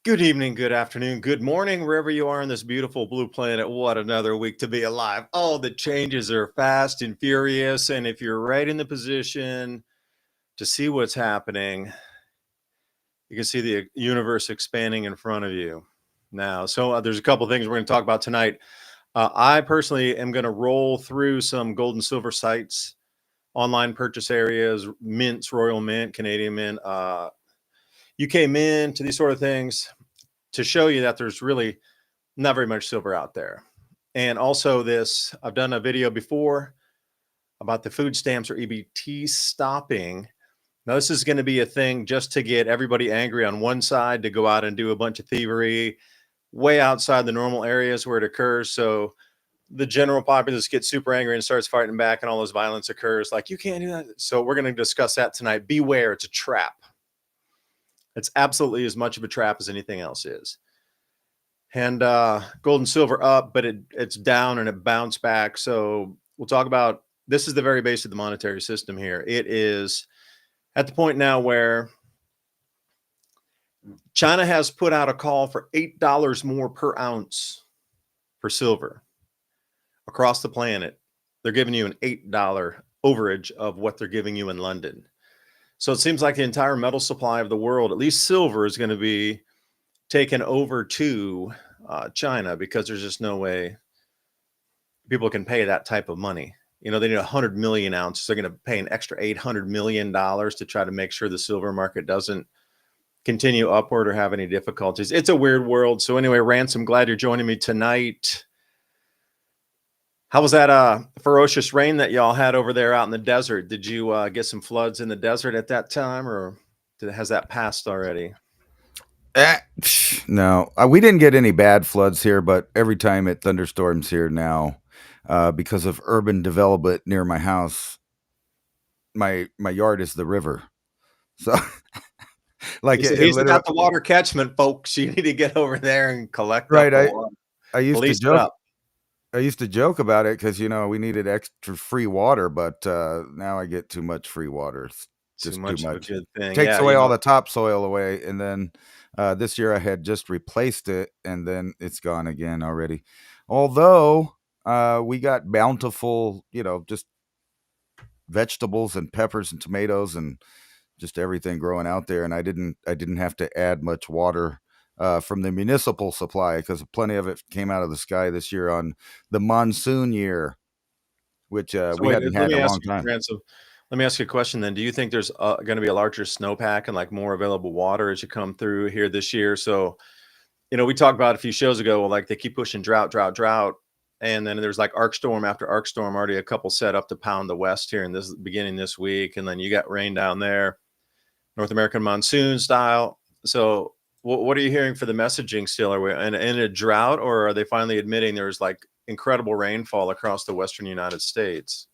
Good evening, good afternoon, good morning, wherever you are on this beautiful blue planet. What another week to be alive. Oh, the changes are fast and furious. And if you're right in the position to see what's happening, you can see the universe expanding in front of you now. So there's a couple of things we're going to talk about tonight. I personally am going to roll through some gold and silver sites, online purchase areas, mints, Royal Mint, Canadian Mint, UK Mint, to these sort of things, to show you that there's really not very much silver out there. And also this, I've done a video before about the food stamps or EBT stopping. Now this is going to be a thing just to get everybody angry on one side to go out and do a bunch of thievery way outside the normal areas where it occurs. So the general populace gets super angry and starts fighting back, and all this violence occurs. Like, you can't do that. So we're going to discuss that tonight. Beware, it's a trap. It's absolutely as much of a trap as anything else is. And gold and silver up, but it's down and it bounced back. So we'll talk about, this is the very base of the monetary system here. It is at the point now where China has put out a call for $8 more per ounce for silver across the planet. They're giving you an $8 overage of what they're giving you in London. So it seems like the entire metal supply of the world, at least silver, is going to be taken over to China, because there's just no way people can pay that type of money. You know, they need 100 million ounces. They're going to pay an extra $800 million to try to make sure the silver market doesn't continue upward or have any difficulties. It's a weird world. So anyway, Ransom, glad you're joining me tonight. How was that ferocious rain that y'all had over there out in the desert? Did you get some floods in the desert at that time, or has that passed already? No, we didn't get any bad floods here, but every time it thunderstorms here now, because of urban development near my house, my yard is the river. So like he's got the water catchment, folks. You need to get over there and collect. Right. I used to joke about it because, you know, we needed extra free water, but now I get too much free water. Too too much of a much. good thing. Takes Yeah, away all the topsoil away, and then this year I had just replaced it, and then it's gone again already. Although we got bountiful, just vegetables and peppers and tomatoes and just everything growing out there, and I didn't have to add much water from the municipal supply because plenty of it came out of the sky this year on the monsoon year, which So we wait, hadn't let had in me a ask long you, time. Ransom, let me ask you a question then. Do you think there's going to be a larger snowpack and like more available water as you come through here this year? So, we talked about a few shows ago, well, like they keep pushing drought, drought, drought. And then there's like arc storm after arc storm, already a couple set up to pound the West here in this beginning this week. And then you got rain down there, North American monsoon style. So what are you hearing for the messaging still? Are we in a drought, or are they finally admitting there's like incredible rainfall across the Western United States?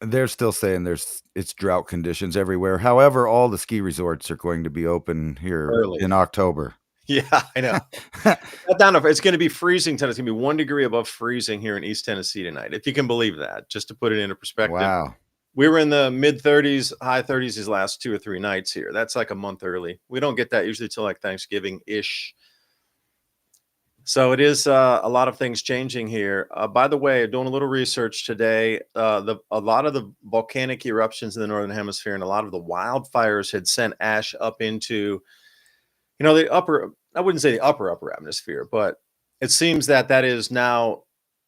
They're still saying it's drought conditions everywhere. However, all the ski resorts are going to be open here Early. in October. Yeah, I know. It's going to be freezing tonight. It's going to be 1 degree above freezing here in East Tennessee tonight, if you can believe that, just to put it into perspective. Wow. We were in the mid 30s, high 30s these last 2 or 3 nights here. That's like a month early. We don't get that usually till like Thanksgiving-ish. So it is a lot of things changing here. By the way, doing a little research today, a lot of the volcanic eruptions in the Northern Hemisphere and a lot of the wildfires had sent ash up into the upper, I wouldn't say the upper atmosphere, but it seems that is now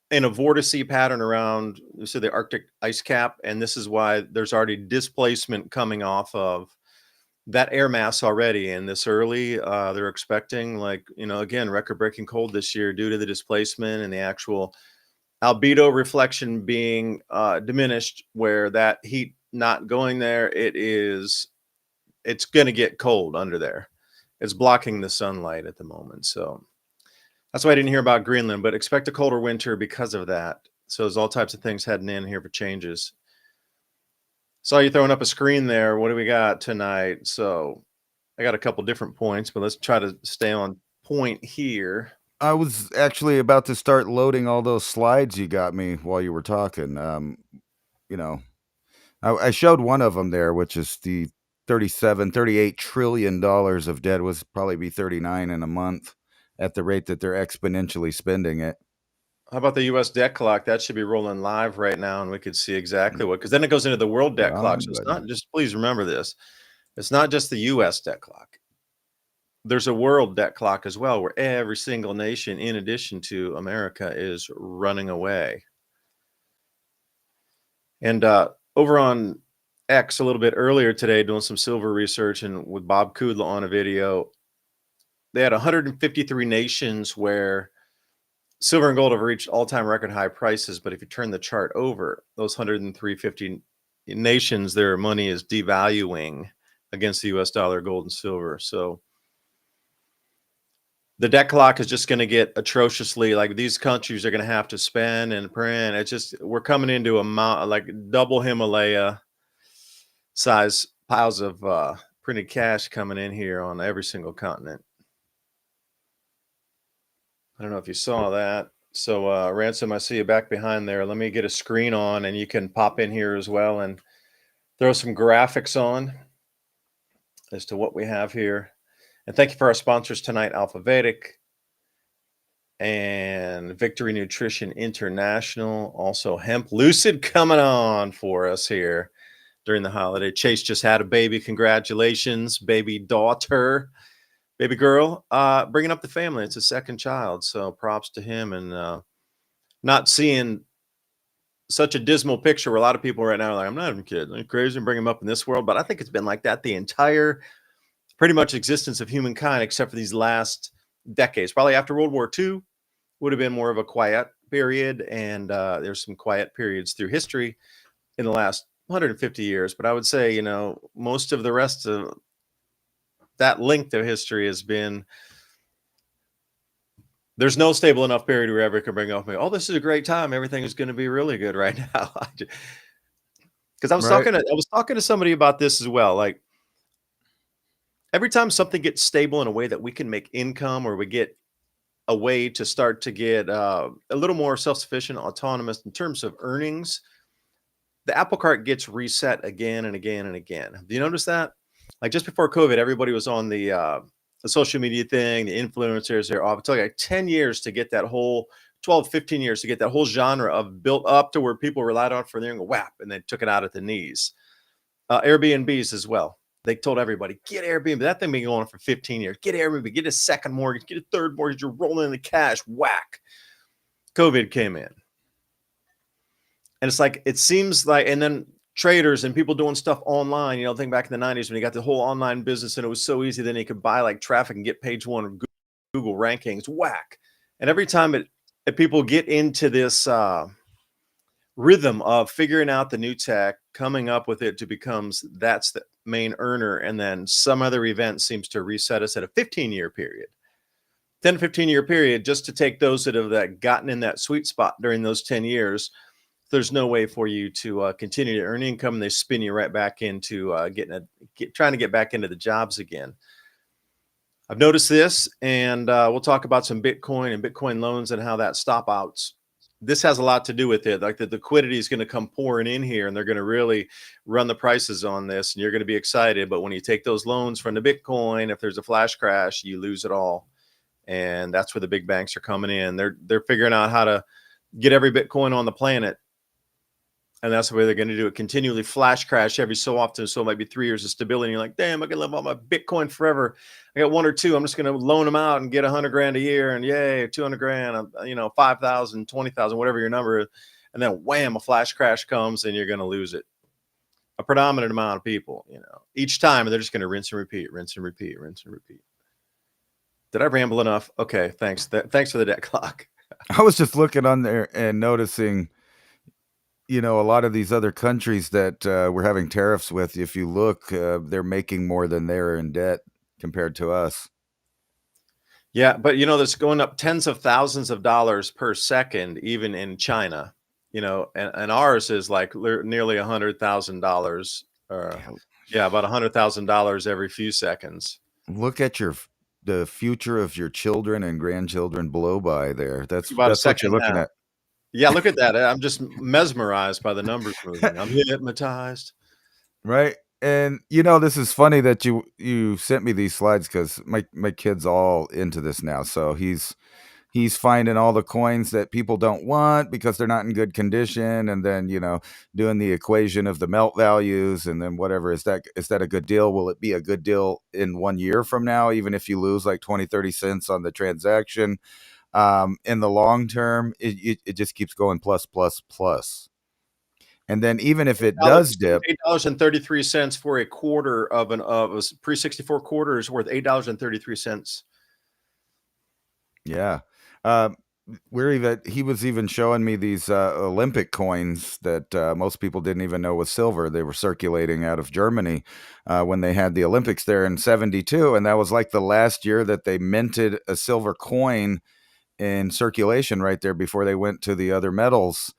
in a vortice pattern around the Arctic ice cap. And this is why there's already displacement coming off of that air mass already. And this early, they're expecting again, record breaking cold this year due to the displacement and the actual albedo reflection being diminished, where that heat not going there, it's going to get cold under there. It's blocking the sunlight at the moment. So that's why I didn't hear about Greenland, but expect a colder winter because of that. So there's all types of things heading in here for changes. Saw you throwing up a screen there. What do we got tonight? So I got a couple different points, but let's try to stay on point here. I was actually about to start loading all those slides you got me while you were talking. I showed one of them there, which is the $38 trillion of debt. Was probably be 39 in a month at the rate that they're exponentially spending it. How about the U.S. debt clock? That should be rolling live right now, and we could see exactly what, because then it goes into the world debt clock. So it's not just, please remember this, it's not just the U.S. debt clock. There's a world debt clock as well, where every single nation, in addition to America, is running away. And over on X a little bit earlier today, doing some silver research and with Bob Kudla on a video, they had 153 nations where silver and gold have reached all-time record high prices. But if you turn the chart over, those 150 nations, their money is devaluing against the US dollar, gold, and silver. So the debt clock is just going to get atrociously, like these countries are going to have to spend and print. It's just, we're coming into like double Himalaya size piles of printed cash coming in here on every single continent. I don't know if you saw that. So Ransom, I see you back behind there. Let me get a screen on and you can pop in here as well and throw some graphics on as to what we have here. And thank you for our sponsors tonight, Alfa, Vedic, and Victory Nutrition International. Also Hemp Lucid coming on for us here during the holiday. Chase just had a baby. Congratulations, baby daughter, baby girl, bringing up the family. It's a second child, so props to him. And not seeing such a dismal picture where a lot of people right now are like, I'm not having kids. I'm crazy and bring them up in this world. But I think it's been like that the entire pretty much existence of humankind, except for these last decades. Probably after World War II would have been more of a quiet period. And there's some quiet periods through history in the last 150 years. But I would say, most of the rest of that length of history has been, there's no stable enough period where ever can bring up me, oh, this is a great time. Everything is going to be really good right now. Because I was talking to somebody about this as well. Like every time something gets stable in a way that we can make income, or we get a way to start to get a little more self-sufficient, autonomous in terms of earnings, the apple cart gets reset again and again and again. Do you notice that? Like just before COVID, everybody was on the social media thing, the influencers. They're off. It took like 10 years to get that whole 12, 15 years to get that whole genre of built up to where people relied on for their whap, and then took it out at the knees. Airbnbs as well. They told everybody, get Airbnb. That thing been going on for 15 years. Get Airbnb, get a second mortgage, get a third mortgage. You're rolling in the cash. Whack. COVID came in. And it's like, it seems like, and then traders and people doing stuff online, think back in the 90s when you got the whole online business and it was so easy, then you could buy like traffic and get page one of Google rankings. Whack. And every time people get into this rhythm of figuring out the new tech, coming up with it to becomes that's the main earner, and then some other event seems to reset us at a 15-year period, 10 15-year period, just to take those that have gotten in that sweet spot during those 10 years. There's no way for you to continue to earn income, and they spin you right back into trying to get back into the jobs again. I've noticed this, and we'll talk about some Bitcoin and Bitcoin loans and how that stop outs. This has a lot to do with it. Like the liquidity is going to come pouring in here, and they're going to really run the prices on this, and you're going to be excited. But when you take those loans from the Bitcoin, if there's a flash crash, you lose it all. And that's where the big banks are coming in. They're figuring out how to get every Bitcoin on the planet. And that's the way they're going to do it. Continually flash crash every so often. So it might be 3 years of stability. And you're like, damn, I can live on my Bitcoin forever. I got one or two. I'm just going to loan them out and get 100 grand a year. And yay, 200 grand, 5,000, 20,000, whatever your number is. And then wham, a flash crash comes and you're going to lose it. A predominant amount of people, each time, and they're just going to rinse and repeat, rinse and repeat, rinse and repeat. Did I ramble enough? Okay, thanks. Thanks for the debt clock. I was just looking on there and noticing, a lot of these other countries that we're having tariffs with, if you look, they're making more than they're in debt compared to us. Yeah, but that's going up tens of thousands of dollars per second, even in China, and ours is like nearly $100,000. About $100,000 every few seconds. Look at the future of your children and grandchildren blow by there. That's what you're looking at. Yeah, look at that. I'm just mesmerized by the numbers moving. I'm hypnotized. Right. And this is funny that you sent me these slides, because my kid's all into this now. So he's finding all the coins that people don't want because they're not in good condition, and then doing the equation of the melt values, and then whatever, is that a good deal? Will it be a good deal in 1 year from now, even if you lose like 20-30 cents on the transaction? In the long term, it just keeps going plus. And then even if it does dip, $8.33 for a quarter of a pre-64 quarter is worth $8.33. Yeah. He was even showing me these Olympic coins that most people didn't even know was silver. They were circulating out of Germany when they had the Olympics there in 1972. And that was like the last year that they minted a silver coin in circulation right there before they went to the other metals.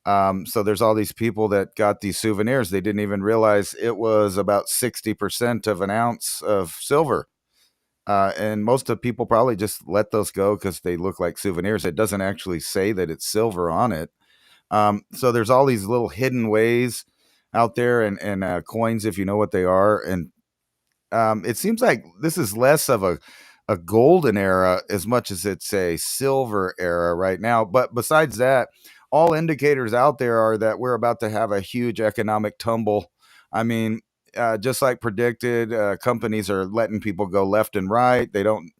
So there's all these people that got these souvenirs. They didn't even realize it was about 60% of an ounce of silver. And most of the people probably just let those go because they look like souvenirs. It doesn't actually say that it's silver on it. So there's all these little hidden ways out there, and coins, if you know what they are. And it seems like this is less of a golden era as much as it's a silver era right now. But besides that, all indicators out there are that we're about to have a huge economic tumble. I mean, just like predicted, companies are letting people go left and right. They don't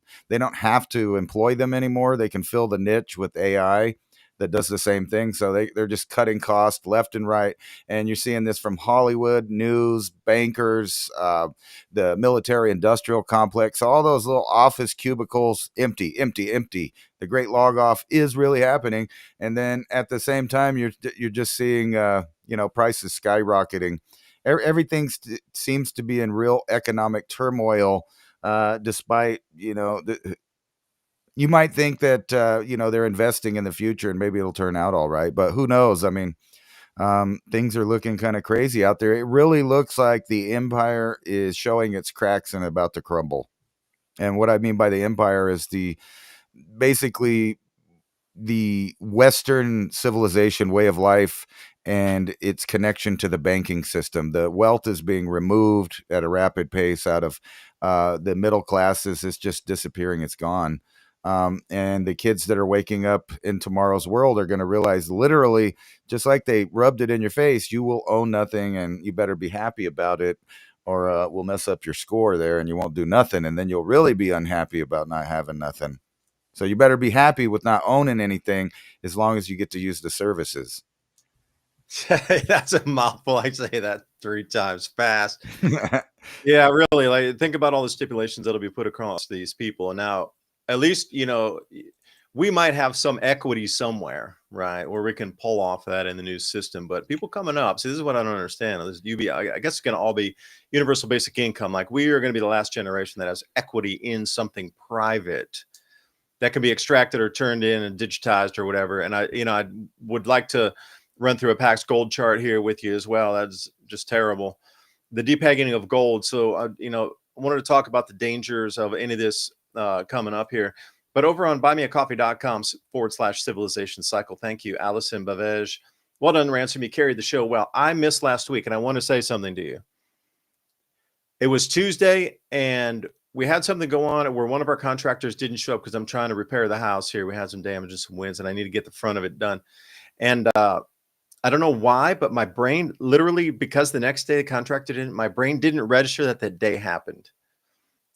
have to employ them anymore. They can fill the niche with AI that does the same thing. So they're just cutting costs left and right. And you're seeing this from Hollywood, news, bankers, the military industrial complex, all those little office cubicles, empty. The great log off is really happening. And then at the same time, you're just seeing, prices skyrocketing. Everything seems to be in real economic turmoil, despite, you might think that, they're investing in the future and maybe it'll turn out all right, but who knows? I mean, things are looking kind of crazy out there. It really looks like the empire is showing its cracks and about to crumble. And what I mean by the empire is basically the Western civilization way of life and its connection to the banking system. The wealth is being removed at a rapid pace out of the middle classes. It's just disappearing. It's gone. And the kids that are waking up in tomorrow's world are going to realize, literally, just like they rubbed it in your face, you will own nothing and you better be happy about it, or we'll mess up your score there and you won't do nothing. And then you'll really be unhappy about not having nothing. So you better be happy with not owning anything as long as you get to use the services. That's a mouthful. I say that 3 times fast. Yeah, really. Like, think about all the stipulations that'll be put across these people. And now, at least, we might have some equity somewhere, right, where we can pull off that in the new system. But people coming up, see, this is what I don't understand. This I guess it's going to all be universal basic income. Like, we are going to be the last generation that has equity in something private that can be extracted or turned in and digitized or whatever. And I would like to run through a Pax Gold chart here with you as well. That's just terrible. The depegging of gold. So, I wanted to talk about the dangers of any of this coming up here. But over on buymeacoffee.com/civilization cycle. Thank you, Allison Bavej. Well done, Ransom. You carried the show well. I missed last week, and I want to say something to you. It was Tuesday, and we had something go on where one of our contractors didn't show up because I'm trying to repair the house here. We had some damage and some winds, and I need to get the front of it done. And I don't know why, but my brain literally, because the next day the contractor didn't, my brain didn't register that that day happened.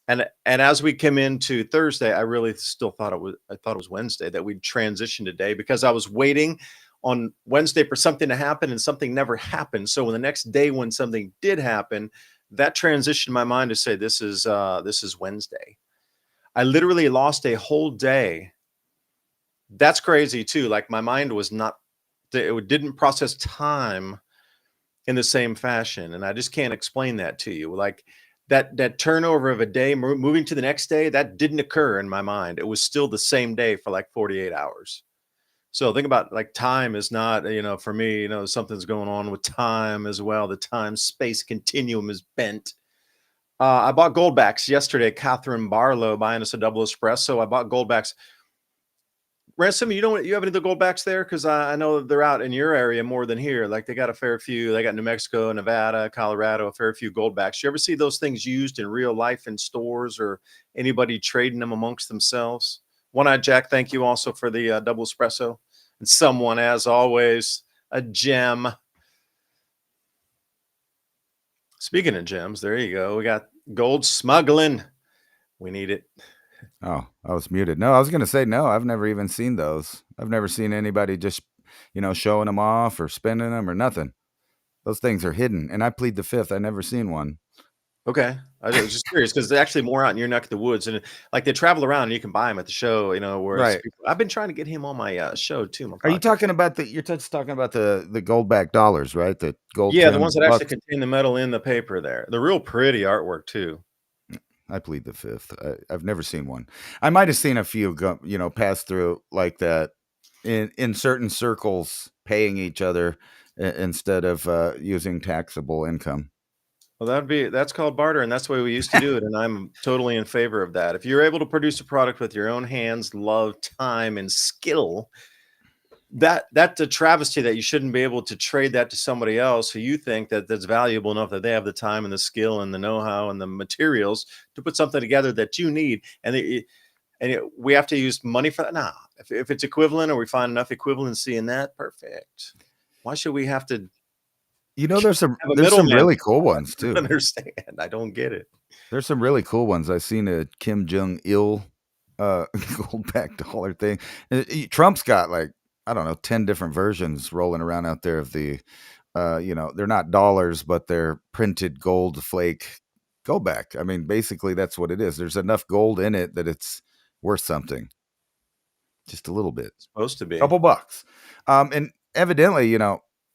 And as we came into Thursday, I really still thought it was Wednesday that we'd transition today, because I was waiting on Wednesday for something to happen and something never happened. So when the next day, when something did happen, that transitioned my mind to say, this is Wednesday. I literally lost a whole day. That's crazy too. Like, my mind was not, it didn't process time in the same fashion. And I just can't explain that to you. Like, that turnover of a day moving to the next day, that didn't occur in my mind. It was still the same day for like 48 hours. So think about, like, time is not, for me, something's going on with time as well. The time space continuum is bent. I bought Goldbacks yesterday. Catherine Barlow buying us a double espresso. I bought Goldbacks. Ransom, you have any of the Goldbacks there? Because I know they're out in your area more than here. Like, they got a fair few. They got New Mexico, Nevada, Colorado, a fair few Goldbacks. You ever see those things used in real life in stores, or anybody trading them amongst themselves? One-Eyed Jack, thank you also for the double espresso. And someone, as always, a gem. Speaking of gems, there you go. We got gold smuggling. We need it. Oh, I was muted. No, I was going to say, no, I've never even seen those. I've never seen anybody just, showing them off or spending them or nothing. Those things are hidden. And I plead the fifth. I never seen one. Okay. I was just curious, because they're actually more out in your neck of the woods, and like, they travel around and you can buy them at the show, Right. I've been trying to get him on my show too. Are you talking about you're just talking about the Goldback dollars, right? The gold. Yeah, the ones that actually bucks. contain the metal in the paper there. The real pretty artwork too. I plead the fifth. I've never seen one. I might have seen a few, pass through like that in certain circles, paying each other instead of using taxable income. Well, that's called barter, and that's the way we used to do it. And I'm totally in favor of that. If you're able to produce a product with your own hands, love, time, and skill, that's a travesty that you shouldn't be able to trade that to somebody else who you think that's valuable enough that they have the time and the skill and the know-how and the materials to put something together that you need. And we have to use money for that. Nah, if it's equivalent, or we find enough equivalency in that, perfect. Why should we have to? There's some really cool ones too. I understand. I don't get it. There's some really cool ones. I've seen a Kim Jong-il Goldback dollar thing. Trump's got, like, I don't know, 10 different versions rolling around out there of the, they're not dollars, but they're printed gold flake Goldback. I mean, basically that's what it is. There's enough gold in it that it's worth something. Just a little bit. It's supposed to be. A couple bucks. And evidently,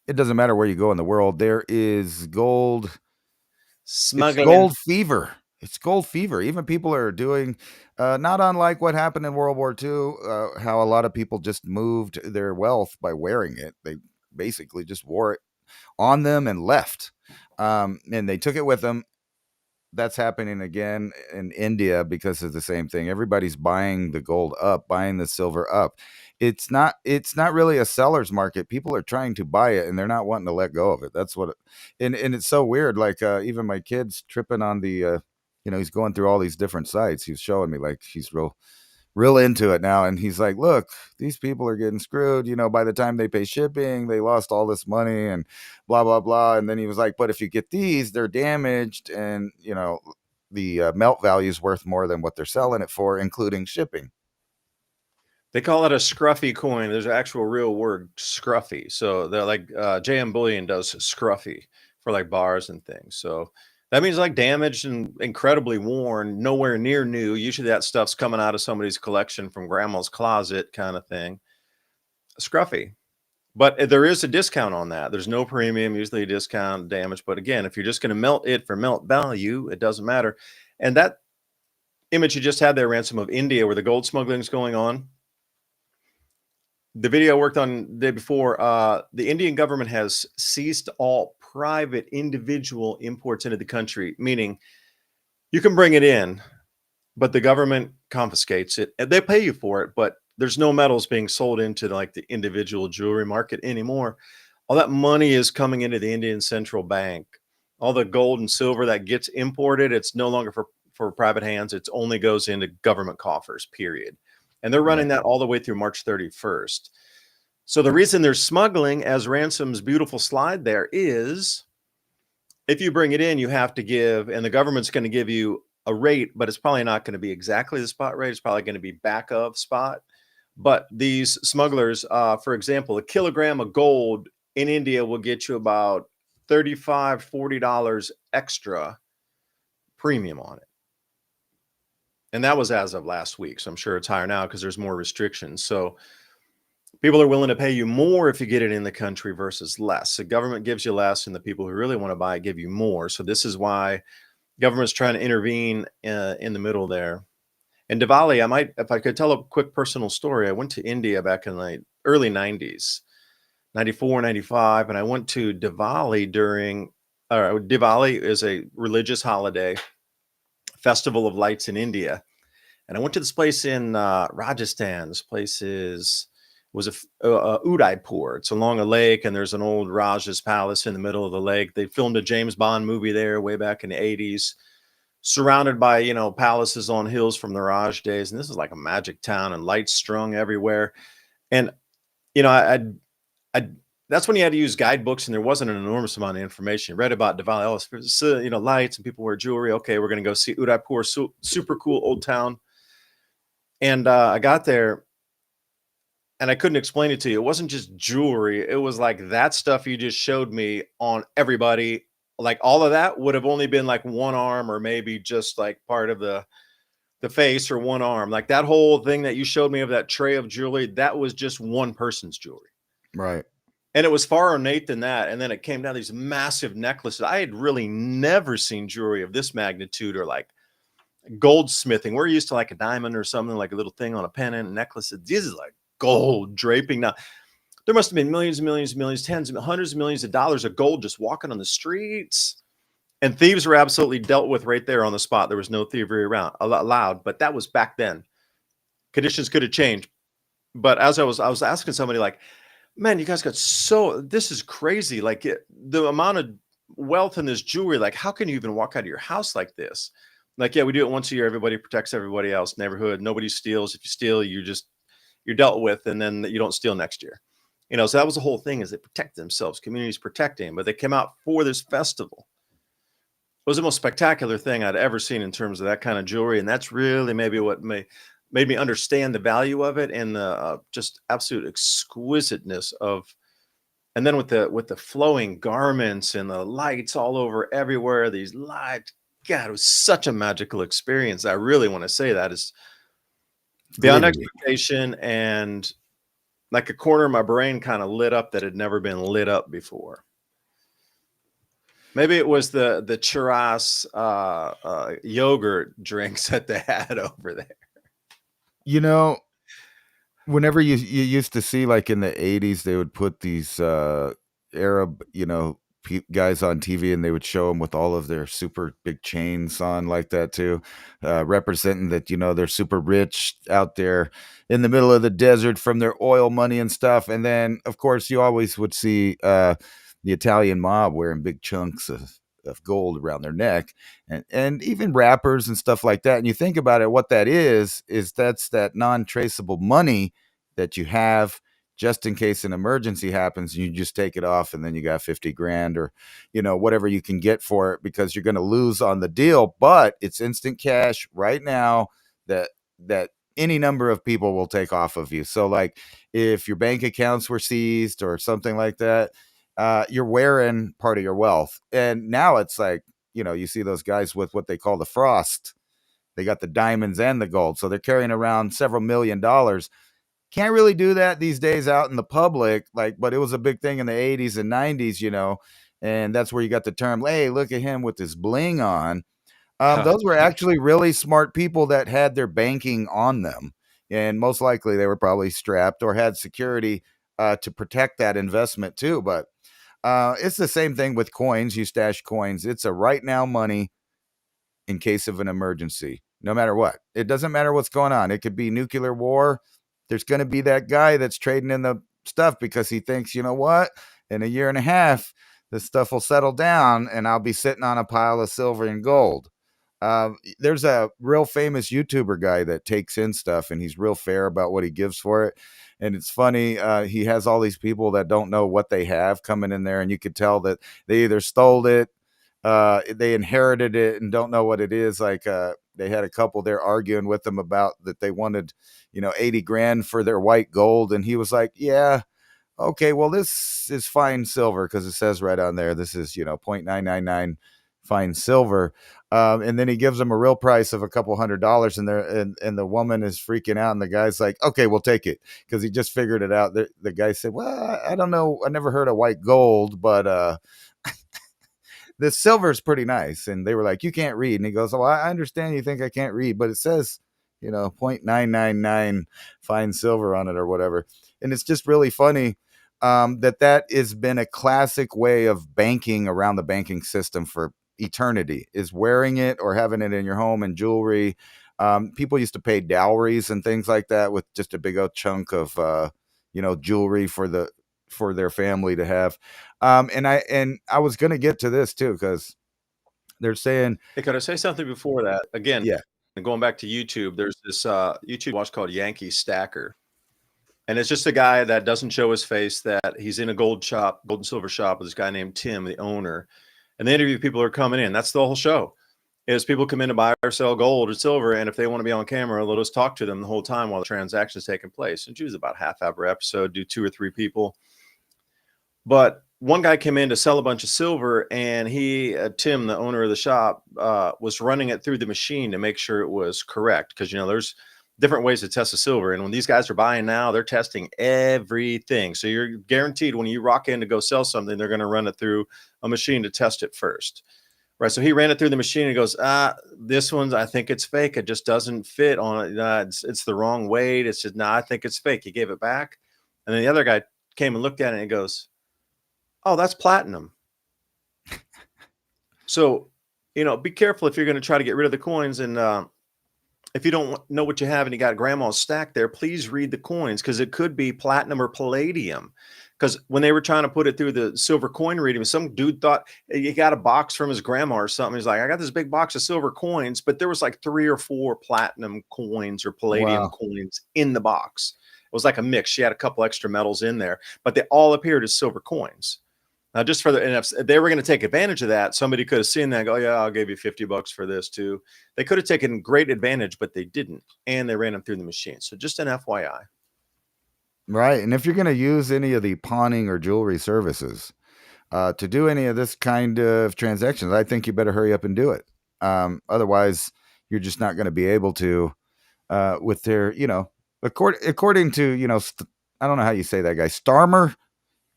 it doesn't matter where you go in the world. There is gold smuggling. It's gold fever. It's gold fever. Even people are doing, not unlike what happened in World War II, how a lot of people just moved their wealth by wearing it. They basically just wore it on them and left. And they took it with them. that's happening again in India because of the same thing. Everybody's buying the gold up, buying the silver up. It's not really a seller's market. People are trying to buy it and they're not wanting to let go of it. That's what and it's so weird. Like even my kid's tripping on the he's going through all these different sites. He's showing me, like, he's real into it now, and he's like, look, these people are getting screwed, by the time they pay shipping, they lost all this money and blah blah blah. And then he was like, but if you get these, they're damaged, and the melt value is worth more than what they're selling it for, including shipping. They call it a scruffy coin. There's an actual real word, scruffy. So they're like JM Bullion does scruffy for like bars and things. So that means like damaged and incredibly worn, nowhere near new. Usually that stuff's coming out of somebody's collection from grandma's closet kind of thing. Scruffy. But there is a discount on that. There's no premium, usually a discount, damage. But again, if you're just going to melt it for melt value, it doesn't matter. And that image you just had there, Ransom, of India, where the gold smuggling is going on, the video I worked on the day before, the Indian government has ceased all private individual imports into the country, meaning you can bring it in, but the government confiscates it and they pay you for it, but there's no metals being sold into like the individual jewelry market anymore. All that money is coming into the Indian central bank. All the gold and silver that gets imported, it's no longer for private hands. It only goes into government coffers, period. And they're running that all the way through March 31st. So the reason they're smuggling, as Ransom's beautiful slide there, is if you bring it in, you have to give, and the government's going to give you a rate, but it's probably not going to be exactly the spot rate. It's probably going to be back of spot. But these smugglers, for example, a kilogram of gold in India will get you about $35, $40 extra premium on it. And that was as of last week. So I'm sure it's higher now because there's more restrictions. So people are willing to pay you more if you get it in the country versus less. The government gives you less, and the people who really want to buy it give you more. So this is why government's trying to intervene in the middle there. And Diwali, if I could tell a quick personal story, I went to India back in the early 90s, 94, 95, and I went to Diwali Diwali is a religious holiday, festival of lights in India. And I went to this place in Rajasthan. This place was Udaipur. It's along a lake, and there's an old Raja's palace in the middle of the lake. They filmed a James Bond movie there way back in the 80s, surrounded by, palaces on hills from the Raj days. And this is like a magic town, and lights strung everywhere. And, I that's when you had to use guidebooks, and there wasn't an enormous amount of information. You read about Diwali, lights and people wear jewelry. Okay, we're going to go see Udaipur, super cool old town. And I got there, and I couldn't explain it to you. It wasn't just jewelry. It was like that stuff you just showed me on everybody. Like all of that would have only been like one arm, or maybe just like part of the face, or one arm. Like that whole thing that you showed me of that tray of jewelry, that was just one person's jewelry. Right. And it was far ornate than that. And then it came down these massive necklaces. I had really never seen jewelry of this magnitude, or like goldsmithing. We're used to like a diamond or something, like a little thing on a pendant, necklace. This is like gold draping. Now, there must have been millions and millions and millions, tens and hundreds of millions of dollars of gold just walking on the streets. And thieves were absolutely dealt with right there on the spot. There was no thievery around allowed, but that was back then. Conditions could have changed. But as I was asking somebody, like, man, you guys this is crazy. Like the amount of wealth in this jewelry, like how can you even walk out of your house like this? Like, yeah, we do it once a year. Everybody protects everybody else. Neighborhood, nobody steals. If you steal, you're dealt with, and then you don't steal next year. So that was the whole thing, is they protect themselves. Communities protecting, but they came out for this festival. It was the most spectacular thing I'd ever seen in terms of that kind of jewelry. And that's really maybe what made me understand the value of it, and the just absolute exquisiteness of, and then with the flowing garments and the lights all over everywhere, these lights, God, it was such a magical experience. I really want to say that is beyond expectation, and like a corner of my brain kind of lit up that had never been lit up before. Maybe it was the churras yogurt drinks that they had over there. Whenever you used to see, like in the 80s, they would put these Arab, guys on TV, and they would show them with all of their super big chains on like that too, representing that, they're super rich out there in the middle of the desert from their oil money and stuff. And then, of course, you always would see the Italian mob wearing big chunks of gold around their neck, and even rappers and stuff like that. And you think about it, what that is that's that non-traceable money that you have just in case an emergency happens. You just take it off, and then you got 50 grand or, whatever you can get for it, because you're going to lose on the deal, but it's instant cash right now that any number of people will take off of you. So like if your bank accounts were seized or something like that, you're wearing part of your wealth. And now it's like, you see those guys with what they call the frost. They got the diamonds and the gold. So they're carrying around several $1,000,000. Can't really do that these days out in the public, but it was a big thing in the 80s and 90s, and that's where you got the term, hey, look at him with his bling on. Those were actually really smart people that had their banking on them. And most likely they were probably strapped or had security to protect that investment too. But it's the same thing with coins. You stash coins. It's a right now money in case of an emergency, no matter what. It doesn't matter what's going on. It could be nuclear war. There's going to be that guy that's trading in the stuff because he thinks, you know what, in a year and a half, this stuff will settle down and I'll be sitting on a pile of silver and gold. There's a real famous YouTuber guy that takes in stuff, and he's real fair about what he gives for it. And it's funny. He has all these people that don't know what they have coming in there, and you could tell that they either stole it, they inherited it, and don't know what it is. Like they had a couple there arguing with them about that they wanted, 80 grand for their white gold, and he was like, yeah. Okay, well, this is fine silver because it says right on there, this is, 0.999 fine silver. And then he gives them a real price of a couple $100, and the woman is freaking out. And the guy's like, okay, we'll take it, because he just figured it out. The guy said, well, I don't know. I never heard of white gold, but the silver is pretty nice. And they were like, you can't read. And he goes, oh, I understand you think I can't read, but it says, 0.999 fine silver on it or whatever. And it's just really funny that has been a classic way of banking around the banking system for eternity, is wearing it or having it in your home and jewelry. People used to pay dowries and things like that with just a big old chunk of, jewelry for their family to have. And I was going to get to this too, because they're saying, Hey, could I say something before that? Again, yeah, and going back to YouTube, there's this YouTube watch called Yankee Stacker. And it's just a guy that doesn't show his face, that he's in a gold and silver shop with this guy named Tim, the owner. And they interview people who are coming in. That's the whole show, is people come in to buy or sell gold or silver. And if they want to be on camera, they'll just talk to them the whole time while the transaction is taking place. And choose about half-hour episode, do 2 or 3 people. But one guy came in to sell a bunch of silver, and Tim, the owner of the shop, was running it through the machine to make sure it was correct. Because, there's different ways to test the silver. And when these guys are buying now, they're testing everything. So you're guaranteed when you rock in to go sell something, they're going to run it through a machine to test it first. Right. So he ran it through the machine and goes, this one's, I think it's fake. It just doesn't fit on it. It's the wrong weight. It's just, I think it's fake. He gave it back. And then the other guy came and looked at it and he goes, oh, that's platinum. So, be careful if you're going to try to get rid of the coins. And if you don't know what you have and you got grandma's stack there, please read the coins, because it could be platinum or palladium. Because when they were trying to put it through the silver coin reading, some dude thought he got a box from his grandma or something. He's like, I got this big box of silver coins, but there was like 3 or 4 platinum coins or palladium coins in the box. It was like a mix. She had a couple extra metals in there, but they all appeared as silver coins. Now, just for and if they were going to take advantage of that, somebody could have seen that and go, yeah, I'll give you $50 for this too. They could have taken great advantage, but they didn't. And they ran them through the machine. So just an FYI. Right. And if you're going to use any of the pawning or jewelry services to do any of this kind of transactions, I think you better hurry up and do it. Otherwise, you're just not going to be able to with their, according to, I don't know how you say that guy, Starmer.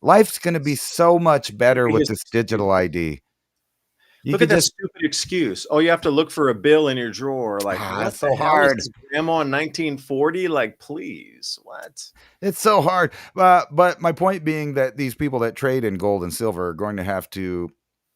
Life's going to be so much better with this digital ID. You Look at could that just stupid excuse. Oh, you have to look for a bill in your drawer. Like, what it's the so hell is hard. this, grandma in 1940? Like, please, what? It's so hard. But my point being that these people that trade in gold and silver are going to have to,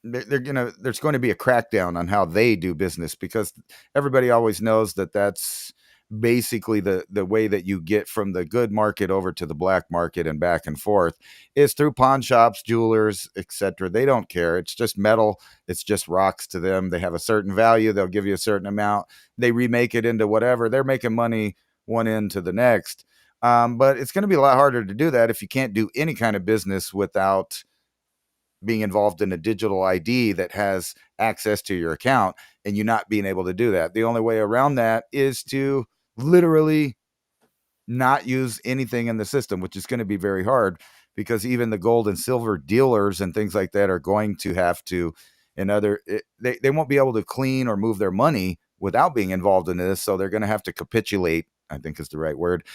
there's going to be a crackdown on how they do business, because everybody always knows that that's basically the way that you get from the good market over to the black market and back and forth is through pawn shops, jewelers, etc. They don't care. It's just metal. It's just rocks to them. They have a certain value. They'll give you a certain amount. They remake it into whatever. They're making money one end to the next. But it's going to be a lot harder to do that if you can't do any kind of business without being involved in a digital ID that has access to your account, and you not being able to do that. The only way around that is to literally not use anything in the system, which is going to be very hard, because even the gold and silver dealers and things like that are going to have to, they won't be able to clean or move their money without being involved in this. So they're going to have to capitulate, I think is the right word,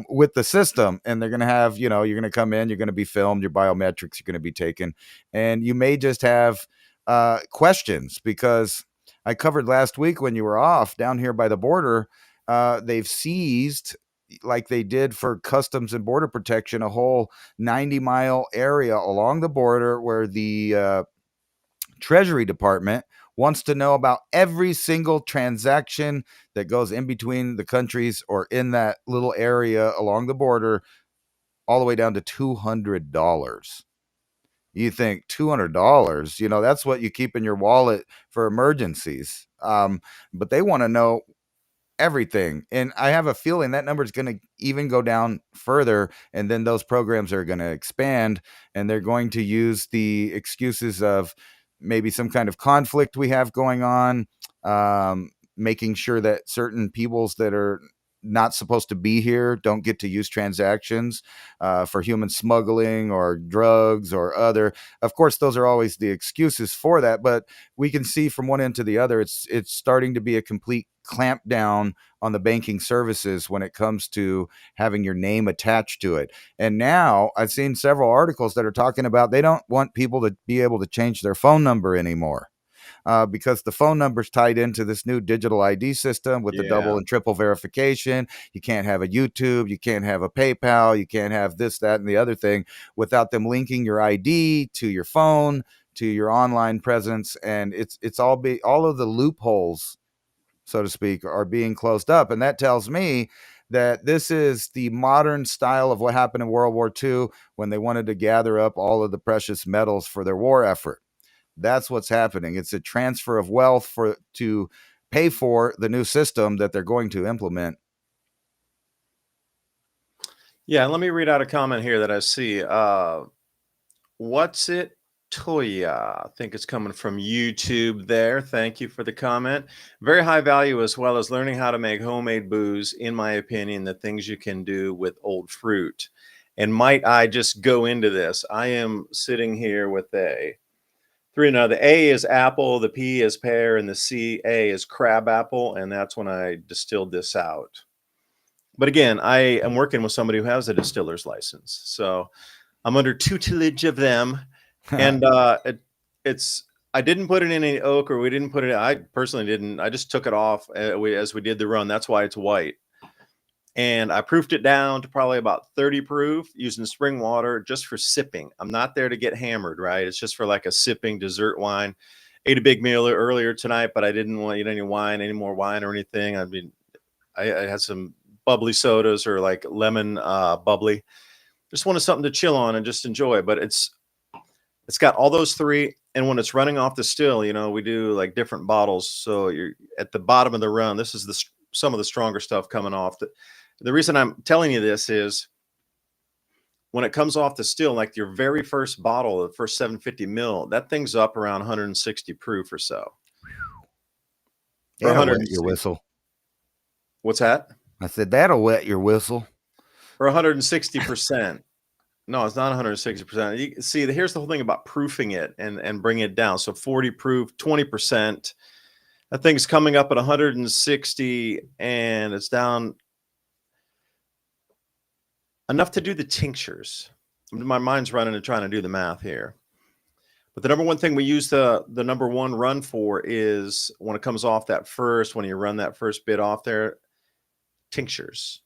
with the system. And they're going to have, you're going to come in, you're going to be filmed, your biometrics are going to be taken, and you may just have questions, because I covered last week when you were off down here by the border. They've seized, like they did for Customs and Border Protection, a whole 90-mile area along the border where the Treasury Department wants to know about every single transaction that goes in between the countries or in that little area along the border, all the way down to $200. You think $200, that's what you keep in your wallet for emergencies. But they want to know everything. And I have a feeling that number is going to even go down further. And then those programs are going to expand, and they're going to use the excuses of maybe some kind of conflict we have going on, making sure that certain peoples that are not supposed to be here don't get to use transactions for human smuggling or drugs or other. Of course, those are always the excuses for that, but we can see from one end to the other, it's starting to be a complete clamp down on the banking services when it comes to having your name attached to it. And now I've seen several articles that are talking about they don't want people to be able to change their phone number anymore. Because the phone number's tied into this new digital ID system with the double Yeah. and triple verification. You can't have a YouTube, you can't have a PayPal, you can't have this, that, and the other thing without them linking your ID to your phone, to your online presence. And it's all of the loopholes, so to speak, are being closed up. And that tells me that this is the modern style of what happened in World War II when they wanted to gather up all of the precious metals for their war effort. That's what's happening. It's a transfer of wealth to pay for the new system that they're going to implement. Yeah, let me read out a comment here that I see. What's it? Toya. I think it's coming from YouTube there. Thank you for the comment. Very high value, as well as learning how to make homemade booze, in my opinion, the things you can do with old fruit. And might I just go into this? I am sitting here with a three. Now, the A is apple, the P is pear, and the A is crab apple. And that's when I distilled this out. But again, I am working with somebody who has a distiller's license. So I'm under tutelage of them. And it's, I didn't put it in any oak, or we didn't put it, I personally didn't. I just took it off as we did the run. That's why it's white. And I proofed it down to probably about 30 proof using spring water just for sipping. I'm not there to get hammered, right? It's just for like a sipping dessert wine. Ate a big meal earlier tonight, but I didn't want to eat any more wine or anything. I mean, I had some bubbly sodas or like lemon bubbly. Just wanted something to chill on and just enjoy. But it's got all those three. And when it's running off the still, we do like different bottles. So you're at the bottom of the run. This is some of the stronger stuff coming off. The reason I'm telling you this is when it comes off the still, like your very first bottle, the first 750 mil, that thing's up around 160 proof or so. Or That'll wet 160. your whistle. What's that? I said, that'll wet your whistle. Or 160%. No, it's not 160%. You see, here's the whole thing about proofing it and bringing it down. So 40 proof, 20%. That thing's coming up at 160, and it's down enough to do the tinctures. My mind's running and trying to do the math here. But the number one thing we use the number one run for is when it comes off that first, when you run that first bit off there, tinctures.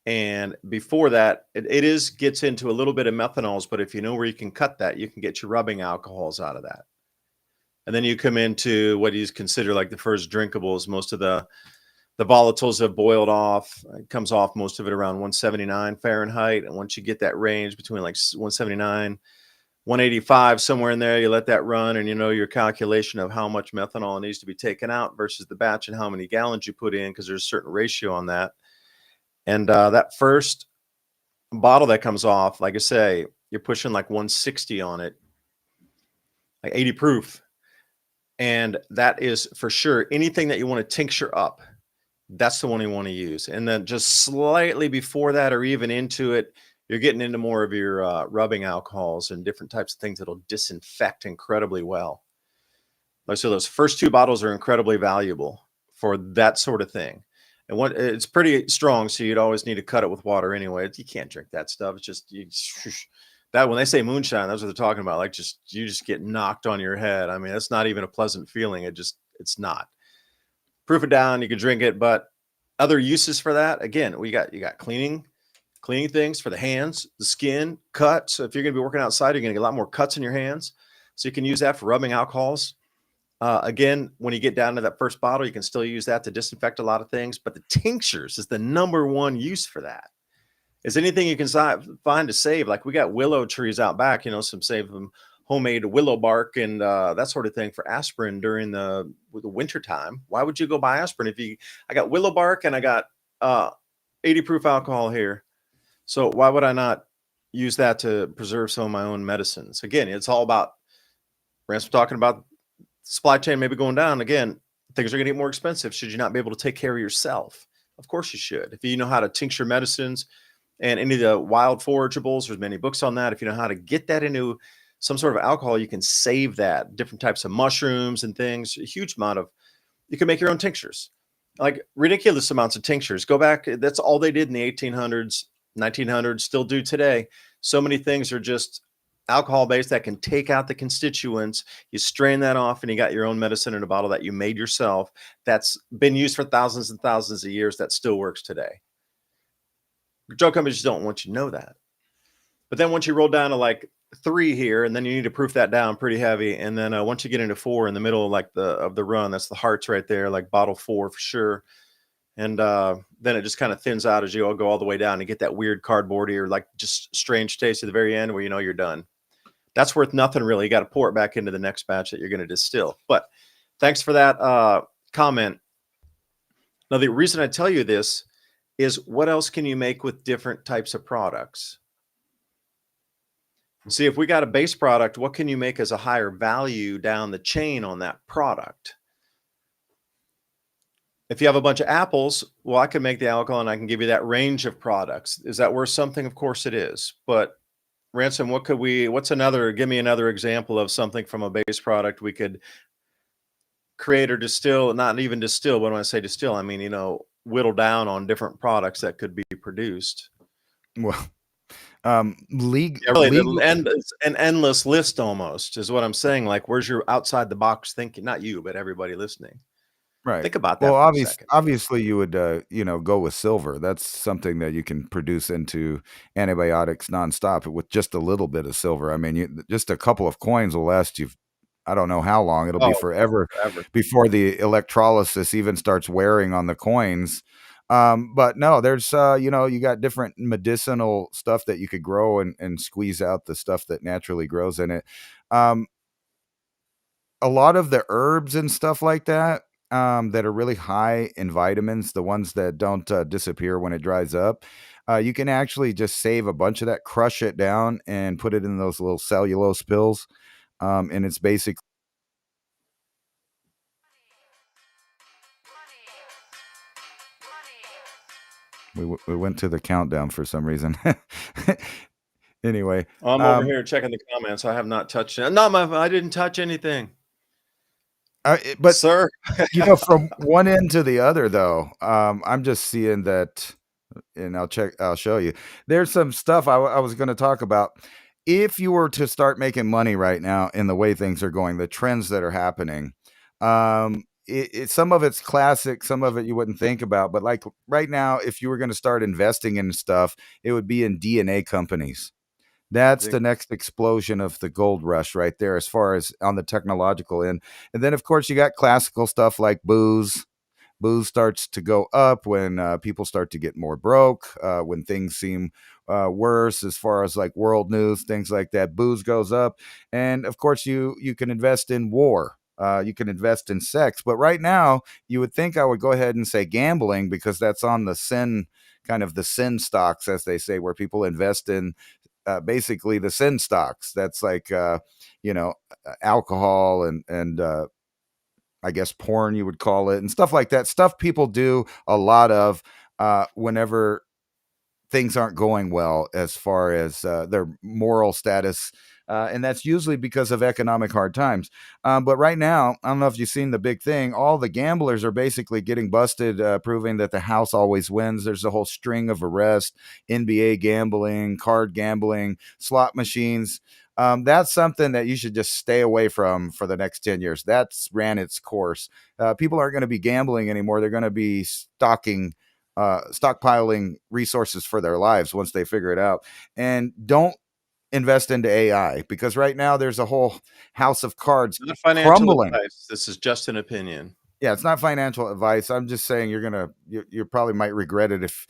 And before that, it is gets into a little bit of methanols, but if you know where you can cut that, you can get your rubbing alcohols out of that. And then you come into what you consider like the first drinkables. Most of the volatiles have boiled off. It comes off most of it around 179 Fahrenheit. And once you get that range between like 179, 185, somewhere in there, you let that run, and you know your calculation of how much methanol needs to be taken out versus the batch and how many gallons you put in, because there's a certain ratio on that. And that first bottle that comes off, like I say, you're pushing like 160 on it, like 80 proof. And that is for sure anything that you want to tincture up, that's the one you want to use. And then just slightly before that, or even into it, you're getting into more of your rubbing alcohols and different types of things that'll disinfect incredibly well. So those first two bottles are incredibly valuable for that sort of thing. And it's pretty strong, so you'd always need to cut it with water anyway. You can't drink that stuff. It's just that when they say moonshine, that's what they're talking about. Like you just get knocked on your head. I mean, it's not even a pleasant feeling. It's not. Proof it down. You can drink it, but other uses for that, again, you got cleaning things for the hands, the skin, cuts. So if you're going to be working outside, you're going to get a lot more cuts in your hands. So you can use that for rubbing alcohols. Again, when you get down to that first bottle, you can still use that to disinfect a lot of things. But the tinctures is the number one use for that. Is anything you can find to save. Like we got willow trees out back, some save them homemade willow bark and that sort of thing for aspirin during the winter time. Why would you go buy aspirin I got willow bark and I got 80 proof alcohol here. So why would I not use that to preserve some of my own medicines? Again, it's all about, Rance, we're talking about supply chain maybe going down. Again, things are going to get more expensive. Should you not be able to take care of yourself? Of course you should. If you know how to tincture medicines and any of the wild forageables, there's many books on that. If you know how to get that into some sort of alcohol, you can save that. Different types of mushrooms and things, a huge amount of, you can make your own tinctures. Like ridiculous amounts of tinctures. Go back, that's all they did in the 1800s, 1900s, still do today. So many things are just alcohol based that can take out the constituents. You strain that off and you got your own medicine in a bottle that you made yourself. That's been used for thousands and thousands of years. That still works today. Drug companies don't want you to know that. But then once you roll down to like 3 here, and then you need to proof that down pretty heavy. And then once you get into 4 in the middle of like the run, that's the hearts right there, like bottle 4 for sure. And then it just kind of thins out as you all go all the way down and get that weird cardboardy or like just strange taste at the very end where you know you're done. That's worth nothing really. You got to pour it back into the next batch that you're going to distill. But thanks for that comment. Now, the reason I tell you this is what else can you make with different types of products? See, if we got a base product, what can you make as a higher value down the chain on that product? If you have a bunch of apples, well, I can make the alcohol and I can give you that range of products. Is that worth something? Of course it is. But Ransom, give me another example of something from a base product we could create or distill, not even distill, but when I say distill, I mean, whittle down on different products that could be produced. Well, it's an endless list almost is what I'm saying. Like, where's your outside the box thinking? Not you, but everybody listening. Right. Think about that well, for a second. Obviously you would, go with silver. That's something that you can produce into antibiotics nonstop with just a little bit of silver. I mean, just a couple of coins will last you, I don't know how long. It'll be forever before the electrolysis even starts wearing on the coins. But no, there's, you got different medicinal stuff that you could grow and squeeze out the stuff that naturally grows in it. A lot of the herbs and stuff like that, that are really high in vitamins, the ones that don't disappear when it dries up, you can actually just save a bunch of that, crush it down, and put it in those little cellulose pills. And it's basically we went to the countdown for some reason. Anyway, I'm over here checking the comments. I have not touched it. I didn't touch anything. But sir, from one end to the other, though, I'm just seeing that, and I'll show you. There's some stuff I was going to talk about. if you were to start making money right now in the way things are going, the trends that are happening, some of it's classic, some of it you wouldn't think about. But like right now, if you were going to start investing in stuff, it would be in DNA companies. That's the next explosion of the gold rush right there, as far as on the technological end. And then, of course, you got classical stuff like booze. Booze starts to go up when people start to get more broke, when things seem worse as far as like world news, things like that. Booze goes up. And of course, you can invest in war. You can invest in sex. But right now, you would think I would go ahead and say gambling, because that's on the sin, kind of the sin stocks, as they say, where people invest in basically the sin stocks. That's like, alcohol and I guess porn, you would call it, and stuff like that. Stuff people do a lot of whenever things aren't going well as far as their moral status. And that's usually because of economic hard times. But right now, I don't know if you've seen the big thing. All the gamblers are basically getting busted, proving that the house always wins. There's a whole string of arrests: NBA gambling, card gambling, slot machines. That's something that you should just stay away from for the next 10 years. That's ran its course. People aren't going to be gambling anymore. They're going to be stockpiling resources for their lives once they figure it out. And don't invest into AI, because right now there's a whole house of cards Not financial crumbling. advice. This is just an opinion. Yeah, it's not financial advice. I'm just saying you probably might regret it if,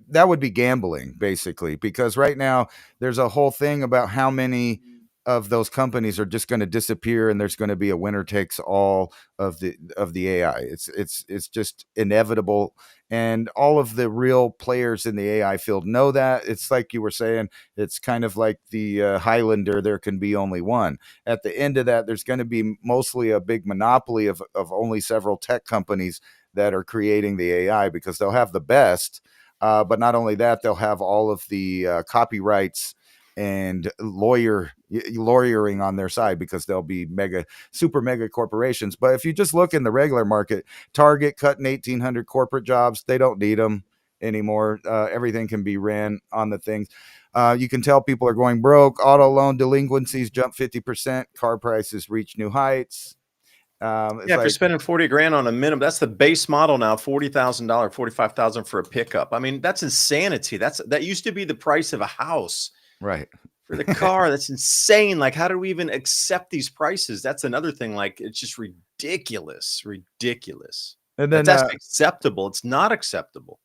that would be gambling basically, because right now there's a whole thing about how many of those companies are just going to disappear, and there's going to be a winner takes all of the AI. It's just inevitable, and all of the real players in the AI field know that. It's like you were saying, it's kind of like the Highlander. There can be only one. At the end of that, there's going to be mostly a big monopoly of only several tech companies that are creating the AI, because they'll have the best. But not only that, they'll have all of the copyrights and lawyering on their side, because they'll be super mega corporations. But if you just look in the regular market, Target cutting 1,800 corporate jobs. They don't need them anymore. Everything can be ran on the things. You can tell people are going broke. Auto loan delinquencies jump 50%. Car prices reach new heights. If you're spending 40 grand on a minimum, that's the base model now, $40,000, 45,000 for a pickup. I mean, that's insanity. That used to be the price of a house. Right. For the car. That's insane. Like, how do we even accept these prices? That's another thing. Like, it's just ridiculous. And then that's acceptable. It's not acceptable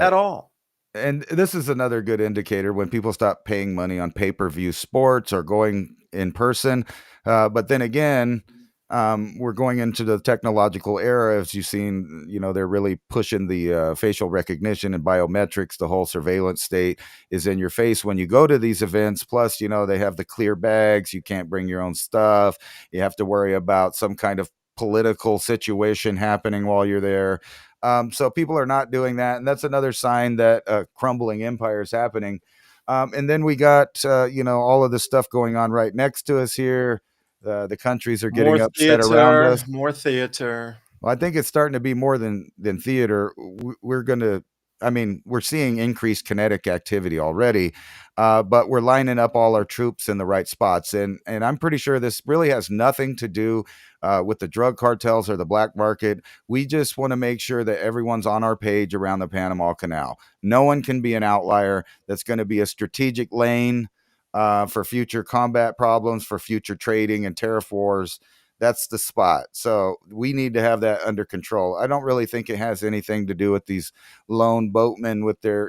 at all. And this is another good indicator when people stop paying money on pay-per-view sports or going in person. But then again, we're going into the technological era. As you've seen, they're really pushing the facial recognition and biometrics. The whole surveillance state is in your face when you go to these events. Plus, they have the clear bags. You can't bring your own stuff. You have to worry about some kind of political situation happening while you're there. So people are not doing that. And that's another sign that a crumbling empire is happening. And then we got, all of this stuff going on right next to us here. The countries are getting upset around us. More theater. Well, I think it's starting to be more than theater. We're seeing increased kinetic activity already, but we're lining up all our troops in the right spots. And I'm pretty sure this really has nothing to do with the drug cartels or the black market. We just want to make sure that everyone's on our page around the Panama Canal. No one can be an outlier. That's going to be a strategic lane for future combat problems, for future trading and tariff wars. That's the spot. So we need to have that under control. I don't really think it has anything to do with these lone boatmen with their,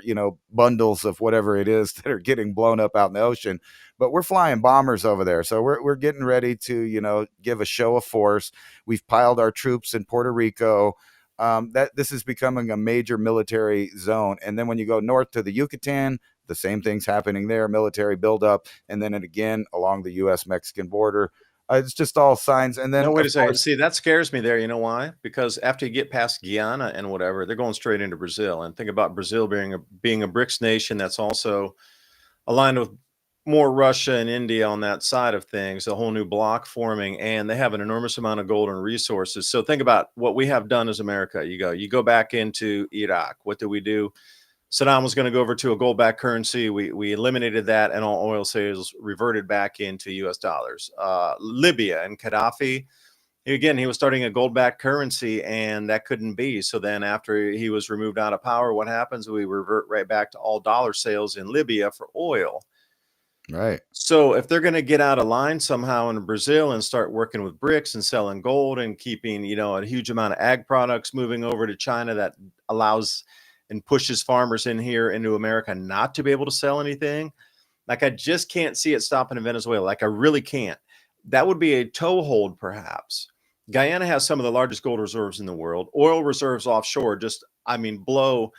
bundles of whatever it is that are getting blown up out in the ocean. But we're flying bombers over there. So we're getting ready to, give a show of force. We've piled our troops in Puerto Rico. That this is becoming a major military zone. And then when you go north to the Yucatan, the same thing's happening there, military buildup. And then again along the U.S.-Mexican border. It's just all signs. And then, no, wait a second. See, that scares me there. You know why? Because after you get past Guyana and whatever, they're going straight into Brazil. And think about Brazil being a BRICS nation that's also aligned with more Russia and India on that side of things, a whole new block forming, and they have an enormous amount of gold and resources. So think about what we have done as America. You go back into Iraq. What do we do? Saddam was going to go over to a gold-backed currency. We eliminated that, and all oil sales reverted back into U.S. dollars. Libya and Gaddafi, again, he was starting a gold-backed currency, and that couldn't be. So then after he was removed out of power, what happens? We revert right back to all dollar sales in Libya for oil. Right. So if they're going to get out of line somehow in Brazil and start working with BRICS and selling gold and keeping, a huge amount of ag products moving over to China, that allows and pushes farmers in here into America not to be able to sell anything. Like, I just can't see it stopping in Venezuela. Like, I really can't. That would be a toehold, perhaps. Guyana has some of the largest gold reserves in the world. Oil reserves offshore just, blow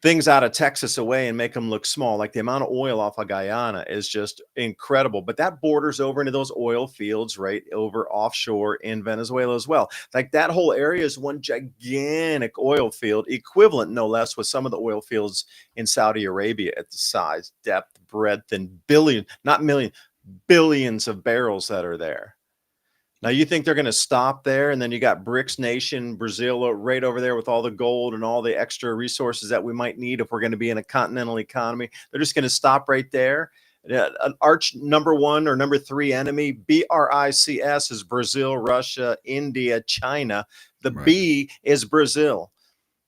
things out of Texas away and make them look small. Like, the amount of oil off of Guyana is just incredible. But that borders over into those oil fields right over offshore in Venezuela as well. Like, that whole area is one gigantic oil field, equivalent no less with some of the oil fields in Saudi Arabia at the size, depth, breadth, and billions of barrels that are there. Now, you think they're going to stop there, and then you got BRICS nation, Brazil, right over there with all the gold and all the extra resources that we might need if we're going to be in a continental economy. They're just going to stop right there. An arch number 1 or number 3 enemy, BRICS, is Brazil, Russia, India, China. The Right. B is Brazil.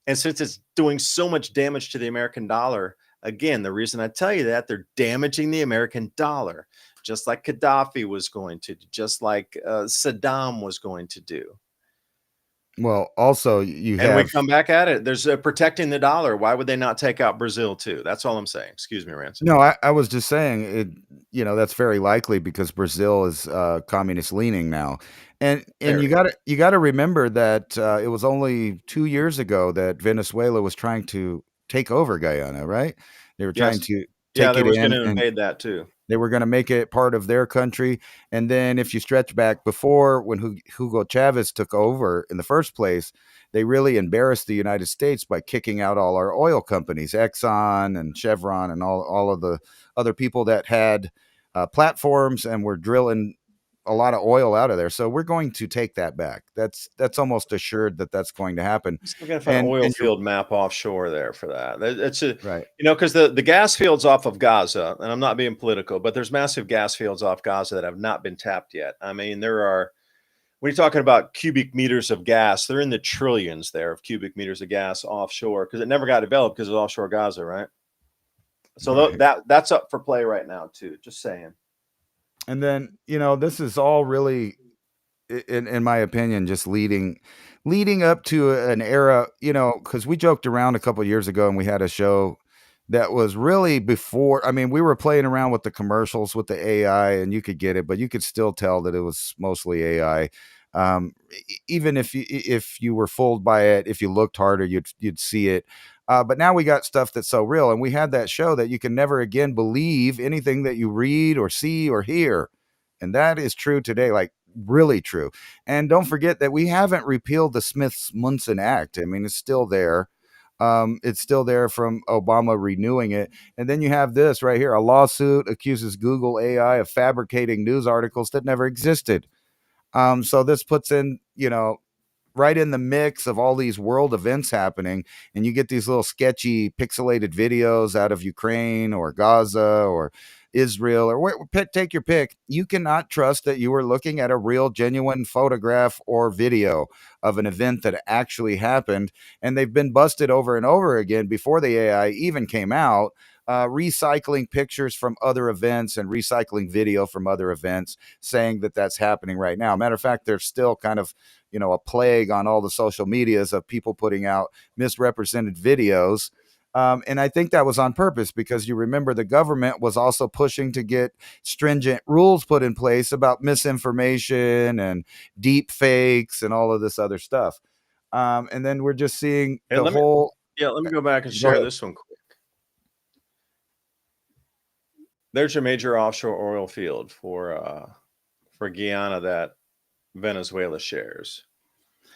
And since it's doing so much damage to the American dollar, again, the reason I tell you that, they're damaging the American dollar, just like Gaddafi was going to, just like Saddam was going to do. Well, also you And we have come back at it. There's protecting the dollar. Why would they not take out Brazil too? That's all I'm saying. Excuse me, Ransom. no, I was just saying it, that's very likely because Brazil is communist leaning now. And There you it is. gotta remember that it was only 2 years ago that Venezuela was trying to take over Guyana, right? They were trying Yes. to Yeah, take they it was going in, to and invade that too. they were going to make it part of their country. And then if you stretch back before, when Hugo Chavez took over in the first place, they really embarrassed the United States by kicking out all our oil companies, Exxon and Chevron and all of the other people that had platforms and were drilling a lot of oil out of there. So we're going to take that back. That's almost assured that that's going to happen. Just looking for an oil And you're field map offshore there for that. It's a, right. because the gas fields off of Gaza, and I'm not being political, but there's massive gas fields off Gaza that have not been tapped yet. There are, when you're talking about cubic meters of gas, they're in the trillions there of cubic meters of gas offshore, because it never got developed because it's offshore Gaza, right? So Right. that's up for play right now too. Just saying. And then, this is all really, in my opinion, just leading up to an era, because we joked around a couple of years ago and we had a show that was really before. We were playing around with the commercials with the AI, and you could get it, but you could still tell that it was mostly AI. Even if you were fooled by it, if you looked harder, you'd see it. But now we got stuff that's so real, and we had that show that you can never again believe anything that you read or see or hear, and that is true today, like really true. And don't forget that we haven't repealed the Smith-Munson Act. It's still there. It's still there from Obama renewing it. And then you have this right here: a lawsuit accuses Google AI of fabricating news articles that never existed. So this puts in, right in the mix of all these world events happening, and you get these little sketchy pixelated videos out of Ukraine or Gaza or Israel or take your pick. You cannot trust that you are looking at a real genuine photograph or video of an event that actually happened. And they've been busted over and over again before the AI even came out, recycling pictures from other events and recycling video from other events, saying that that's happening right now. Matter of fact, there's still kind of, a plague on all the social medias of people putting out misrepresented videos. And I think that was on purpose, because you remember the government was also pushing to get stringent rules put in place about misinformation and deep fakes and all of this other stuff. And then we're just seeing And the whole. let me go back and Go share ahead. this one quick. There's your major offshore oil field for Guyana that Venezuela shares.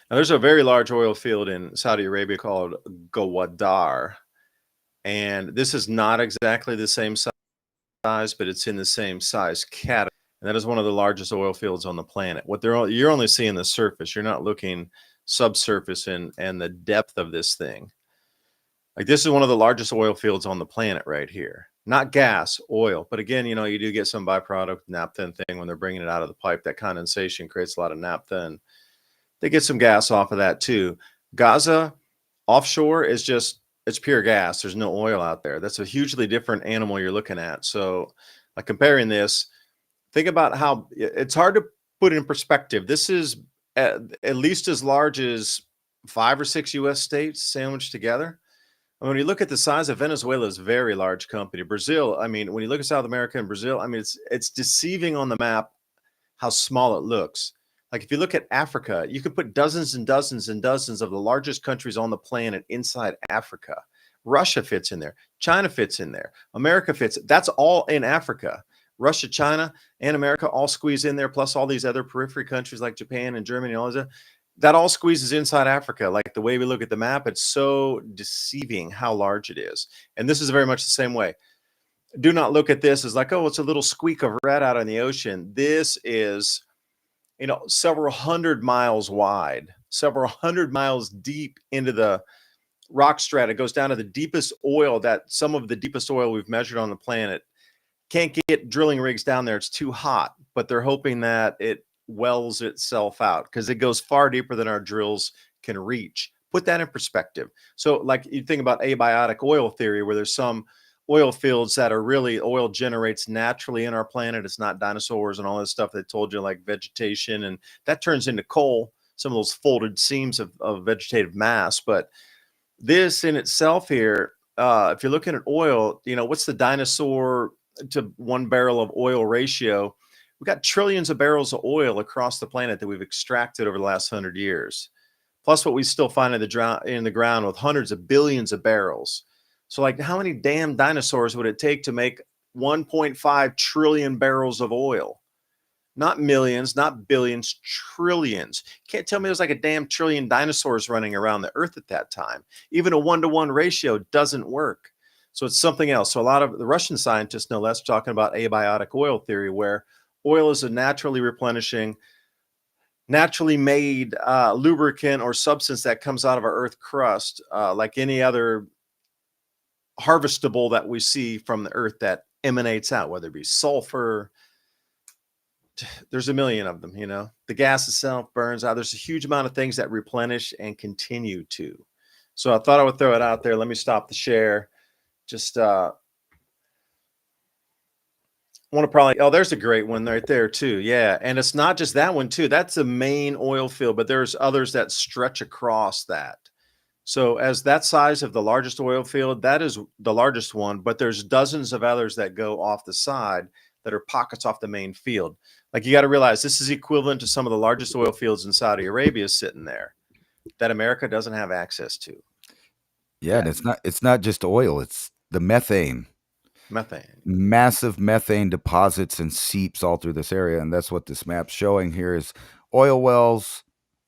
Now, there's a very large oil field in Saudi Arabia called Gwadar, and this is not exactly the same size, but it's in the same size category. And that is one of the largest oil fields on the planet. You're only seeing the surface. You're not looking subsurface and the depth of this thing. Like this is one of the largest oil fields on the planet right here. Not gas, oil. But again, you do get some byproduct naphtha thing when they're bringing it out of the pipe. That condensation creates a lot of naphtha, and they get some gas off of that too. Gaza offshore is just it's pure gas. There's no oil out there. That's a hugely different animal you're looking at. So, like comparing this, think about how it's hard to put in perspective. This is at least as large as 5 or 6 U.S. states sandwiched together. When you look at the size of Venezuela, is a very large company. Brazil, I mean, when you look at South America and Brazil, I mean, it's deceiving on the map how small it looks. Like if you look at Africa, you could put dozens and dozens and dozens of the largest countries on the planet inside Africa. Russia fits in there. China fits in there. America fits. That's all in Africa. Russia, China, and America all squeeze in there, plus all these other periphery countries like Japan and Germany and all that. That all squeezes inside Africa. Like the way we look at the map, it's so deceiving how large it is. And this is very much the same way. Do not look at this as like, oh, it's a little squeak of red out in the ocean. This is, several hundred miles wide, several hundred miles deep into the rock strata. It goes down to the deepest oil, that some of the deepest oil we've measured on the planet. Can't get drilling rigs down there. It's too hot, but they're hoping that it wells itself out because it goes far deeper than our drills can reach. Put that in perspective. So like you think about abiotic oil theory, where there's some oil fields that are really oil generates naturally in our planet. It's not dinosaurs and all this stuff they told you, like vegetation, and that turns into coal, some of those folded seams of vegetative mass. But this in itself here, if you're looking at oil, what's the dinosaur to 1 barrel of oil ratio? We've got trillions of barrels of oil across the planet that we've extracted over the last 100 years, plus what we still find in the ground with hundreds of billions of barrels. So like how many damn dinosaurs would it take to make 1.5 trillion barrels of oil? Not millions, not billions, trillions. Can't tell me there's like a damn trillion dinosaurs running around the earth at that time. Even a 1-to-1 ratio doesn't work. So it's something else. So a lot of the Russian scientists, no less, talking about abiotic oil theory, where oil is a naturally replenishing, naturally made lubricant or substance that comes out of our earth crust, like any other harvestable that we see from the earth that emanates out, whether it be sulfur. There's a million of them, the gas itself burns out. There's a huge amount of things that replenish and continue to. So I thought I would throw it out there. Let me stop the share. Just want to probably, oh, there's a great one right there too. Yeah. And it's not just that one too. That's the main oil field, but there's others that stretch across that. So as that size of the largest oil field, that is the largest one, but there's dozens of others that go off the side that are pockets off the main field. Like you got to realize this is equivalent to some of the largest oil fields in Saudi Arabia sitting there that America doesn't have access to. Yeah, and it's not just oil, it's the methane. Methane. Massive methane deposits and seeps all through this area. And that's what this map's showing here is oil wells,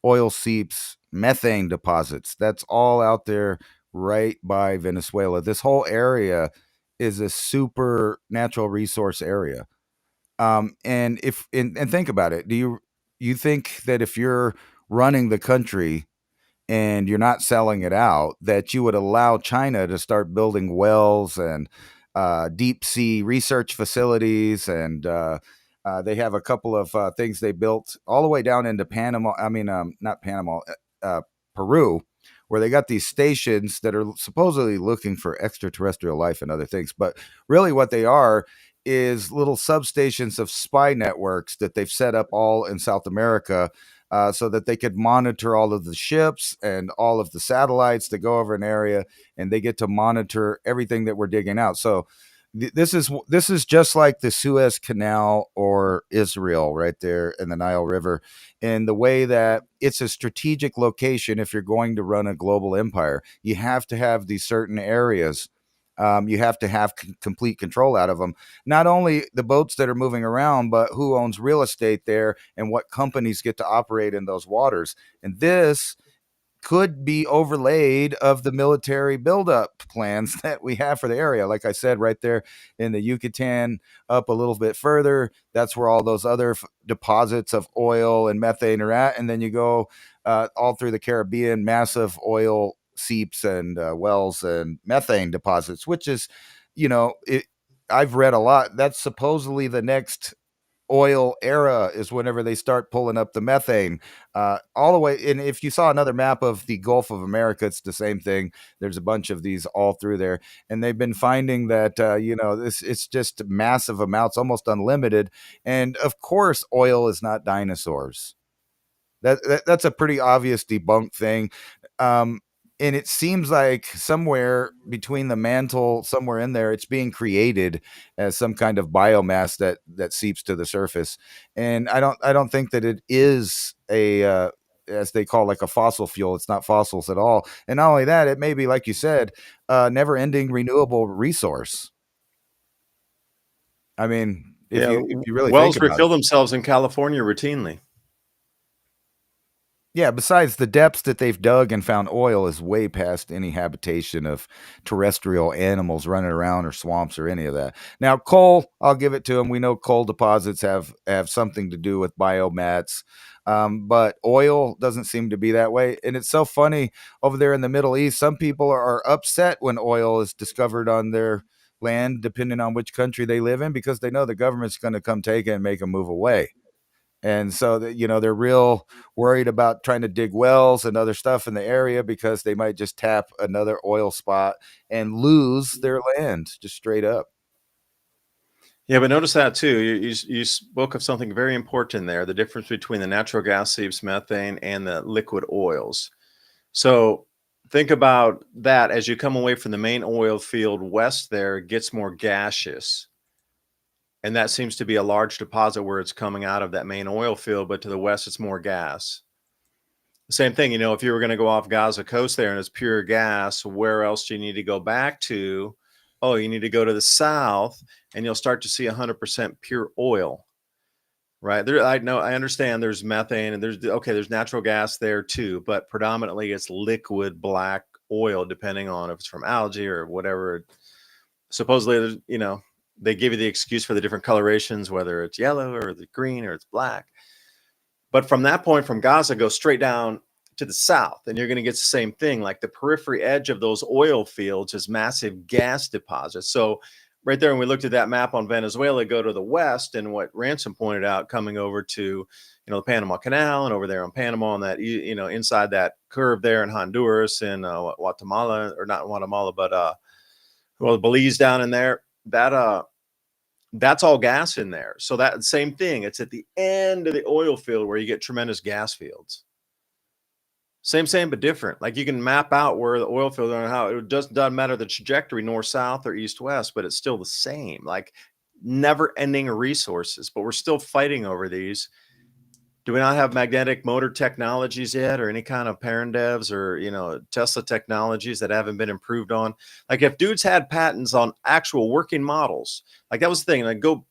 oil seeps, methane deposits. That's all out there right by Venezuela. This whole area is a super natural resource area. And think about it. Do you think that if you're running the country and you're not selling it out, that you would allow China to start building wells and deep sea research facilities, and they have a couple of things they built all the way down into Panama. I mean, not Panama, Peru, where they got these stations that are supposedly looking for extraterrestrial life and other things. But really what they are is little substations of spy networks that they've set up all in South America, so that they could monitor all of the ships and all of the satellites that go over an area, and they get to monitor everything that we're digging out. So this is just like the Suez Canal or Israel right there in the Nile River, in the way that it's a strategic location. If you're going to run a global empire, you have to have these certain areas. You have to have complete control out of them. Not only the boats that are moving around, but who owns real estate there and what companies get to operate in those waters. And this could be overlaid of the military buildup plans that we have for the area. Like I said, right there in the Yucatan, up a little bit further, that's where all those other deposits of oil and methane are at. And then you go all through the Caribbean, massive oil seeps and wells and methane deposits, which is, I've read a lot. That's supposedly the next oil era is whenever they start pulling up the methane all the way. And if you saw another map of the Gulf of America, it's the same thing. There's a bunch of these all through there, and they've been finding that it's just massive amounts, almost unlimited. And of course, oil is not dinosaurs. That's a pretty obvious debunk thing. And it seems like somewhere between the mantle, somewhere in there, it's being created as some kind of biomass that seeps to the surface. And I don't think that it is a as they call, like a fossil fuel. It's not fossils at all. And not only that, it may be, like you said, never-ending renewable resource. I mean, if you really think wells about refill it. themselves in California routinely. Yeah, besides, the depths that they've dug and found oil is way past any habitation of terrestrial animals running around, or swamps, or any of that. Now, coal, I'll give it to them. We know coal deposits have something to do with biomats, but oil doesn't seem to be that way. And it's so funny over there in the Middle East. Some people are upset when oil is discovered on their land, depending on which country they live in, because they know the government's going to come take it and make them move away. And so that, they're real worried about trying to dig wells and other stuff in the area, because they might just tap another oil spot and lose their land, just straight up. Yeah, but notice that too. You spoke of something very important there, the difference between the natural gas seeps, methane, and the liquid oils. So think about that as you come away from the main oil field west there, it gets more gaseous. And that seems to be a large deposit where it's coming out of that main oil field, but to the west, it's more gas. Same thing, if you were going to go off Gaza coast there and it's pure gas, where else do you need to go back to? Oh, you need to go to the south, and you'll start to see 100% pure oil, right? I understand there's methane and there's natural gas there too, but predominantly it's liquid black oil, depending on if it's from algae or whatever. Supposedly, they give you the excuse for the different colorations, whether it's yellow or the green or it's black. But from that point, from Gaza, go straight down to the south, and you're going to get the same thing. Like the periphery edge of those oil fields is massive gas deposits. So right there, when we looked at that map on Venezuela, go to the west, and what Ransom pointed out, coming over to the Panama Canal, and over there on Panama, and that inside that curve there in Honduras and Guatemala, or not Guatemala, but Belize down in there, that's all gas in there. So that same thing, it's at the end of the oil field where you get tremendous gas fields. Same, but different. Like you can map out where the oil fields are and how it just doesn't matter the trajectory, north, south, or east, west, but it's still the same, like never ending resources, but we're still fighting over these. Do we not have magnetic motor technologies yet, or any kind of parendevs or, Tesla technologies that haven't been improved on? Like if dudes had patents on actual working models, like that was the thing. Like go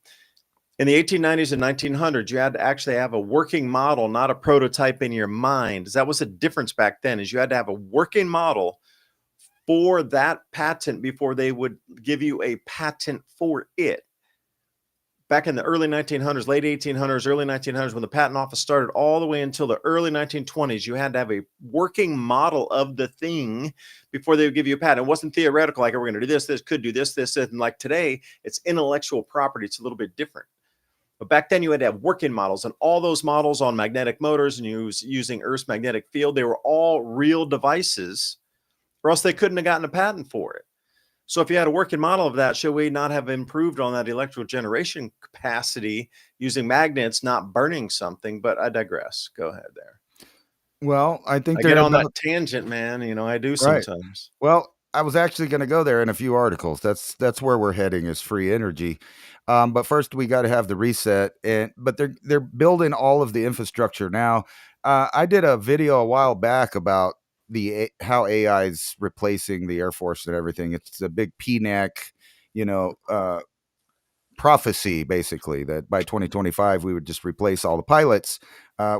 in the 1890s and 1900s, you had to actually have a working model, not a prototype in your mind. That was the difference back then, is you had to have a working model for that patent before they would give you a patent for it. Back in the early 1900s, late 1800s, early 1900s, when the patent office started, all the way until the early 1920s, you had to have a working model of the thing before they would give you a patent. It wasn't theoretical, like, we're going to do this, could do this, and like today, it's intellectual property. It's a little bit different. But back then, you had to have working models, and all those models on magnetic motors and using Earth's magnetic field, they were all real devices, or else they couldn't have gotten a patent for it. So if you had a working model of that, should we not have improved on that electrical generation capacity using magnets, not burning something? But I digress. Go ahead there. Well, I think I get on that tangent, man. I do sometimes. Well, I was actually going to go there in a few articles. That's where we're heading, is free energy. But first, we got to have the reset, but they're building all of the infrastructure now. I did a video a while back about how AI is replacing the Air Force and everything. It's a big PNAC, prophecy, basically, that by 2025 we would just replace all the pilots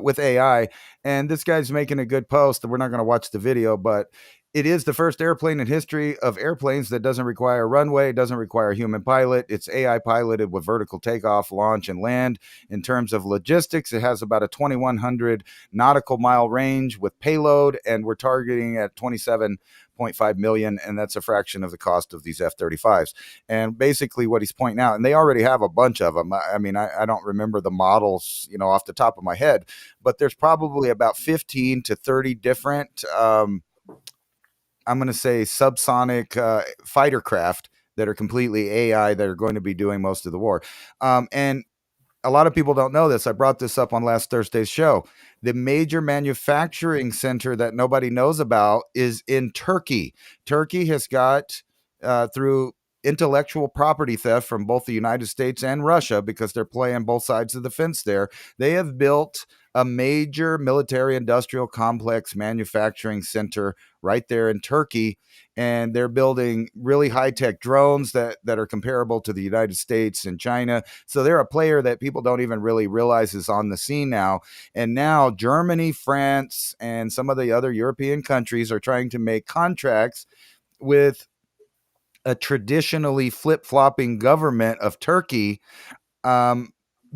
with AI. And this guy's making a good post, and we're not going to watch the video, but it is the first airplane in history of airplanes that doesn't require a runway, doesn't require a human pilot. It's AI piloted with vertical takeoff, launch, and land. In terms of logistics, it has about a 2,100 nautical mile range with payload, and we're targeting at 27.5 million, and that's a fraction of the cost of these F-35s. And basically what he's pointing out, and they already have a bunch of them. I mean, I don't remember the models, off the top of my head, but there's probably about 15 to 30 different I'm going to say subsonic fighter craft that are completely AI that are going to be doing most of the war. And a lot of people don't know this. I brought this up on last Thursday's show. The major manufacturing center that nobody knows about is in Turkey. Turkey has got, through intellectual property theft from both the United States and Russia, because they're playing both sides of the fence there, they have built a major military industrial complex manufacturing center right there in Turkey. And they're building really high-tech drones that are comparable to the United States and China. So they're a player that people don't even really realize is on the scene now. And now Germany, France, and some of the other European countries are trying to make contracts with a traditionally flip-flopping government of Turkey,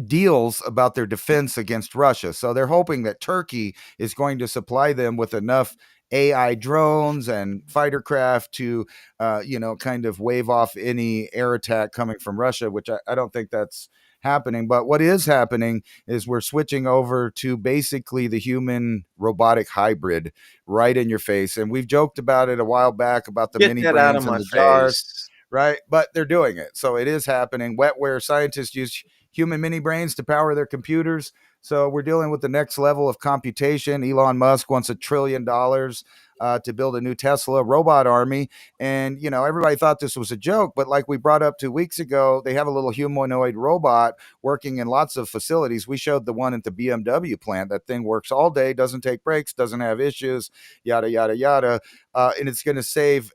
deals about their defense against Russia. So they're hoping that Turkey is going to supply them with enough AI drones and fighter craft to, kind of wave off any air attack coming from Russia, which I don't think that's happening. But what is happening is we're switching over to basically the human robotic hybrid right in your face. And we've joked about it a while back about the mini brains in the jars, right? But they're doing it. So it is happening. Wetware scientists use human mini brains to power their computers. So we're dealing with the next level of computation. Elon Musk wants $1 trillion to build a new Tesla robot army. And, everybody thought this was a joke, but like we brought up 2 weeks ago, they have a little humanoid robot working in lots of facilities. We showed the one at the BMW plant. That thing works all day, doesn't take breaks, doesn't have issues, yada, yada, yada. And it's going to save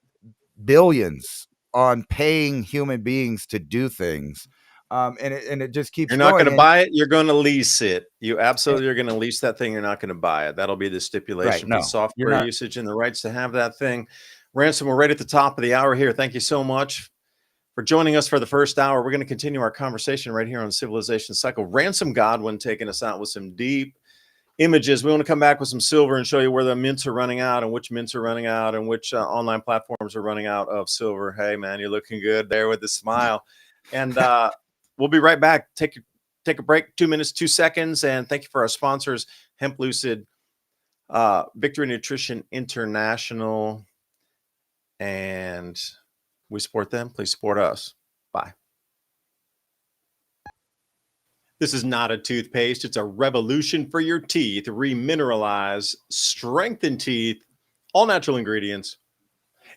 billions on paying human beings to do things. And it just keeps going. You're not going to buy it. You're going to lease it. You absolutely are going to lease that thing. You're not going to buy it. That'll be the stipulation. Right, no, software usage and the rights to have that thing. Ransom, we're right at the top of the hour here. Thank you so much for joining us for the first hour. We're going to continue our conversation right here on Civilization Cycle. Ransom Godwin taking us out with some deep images. We want to come back with some silver and show you where the mints are running out and which mints are running out and which online platforms are running out of silver. Hey, man, you're looking good there with the smile. And we'll be right back. Take a break, 2 minutes, 2 seconds. And thank you for our sponsors, Hemp Lucid, Victory Nutrition International. And we support them. Please support us. Bye. This is not a toothpaste. It's a revolution for your teeth. Remineralize, strengthen teeth, all natural ingredients,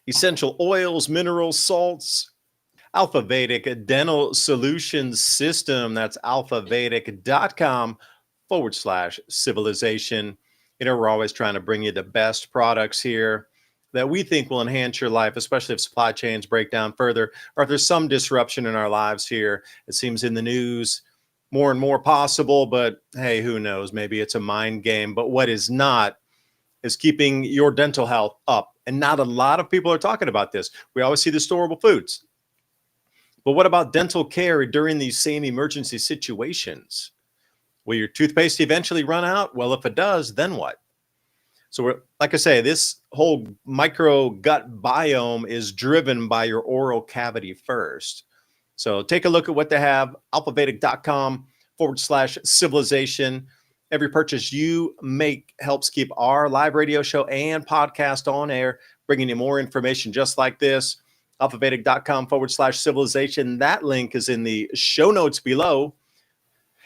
essential oils, minerals, salts, Alfa Vedic Dental Solutions System. That's alphavedic.com/civilization. We're always trying to bring you the best products here that we think will enhance your life, especially if supply chains break down further or if there's some disruption in our lives here. It seems in the news more and more possible, but hey, who knows? Maybe it's a mind game. But what is not is keeping your dental health up. And not a lot of people are talking about this. We always see the storable foods. But what about dental care during these same emergency situations? Will your toothpaste eventually run out? Well, if it does, then what? So like I say, this whole micro gut biome is driven by your oral cavity first. So take a look at what they have, alphavedic.com/civilization. Every purchase you make helps keep our live radio show and podcast on air, bringing you more information just like this. alphavedic.com/civilization. That link is in the show notes below.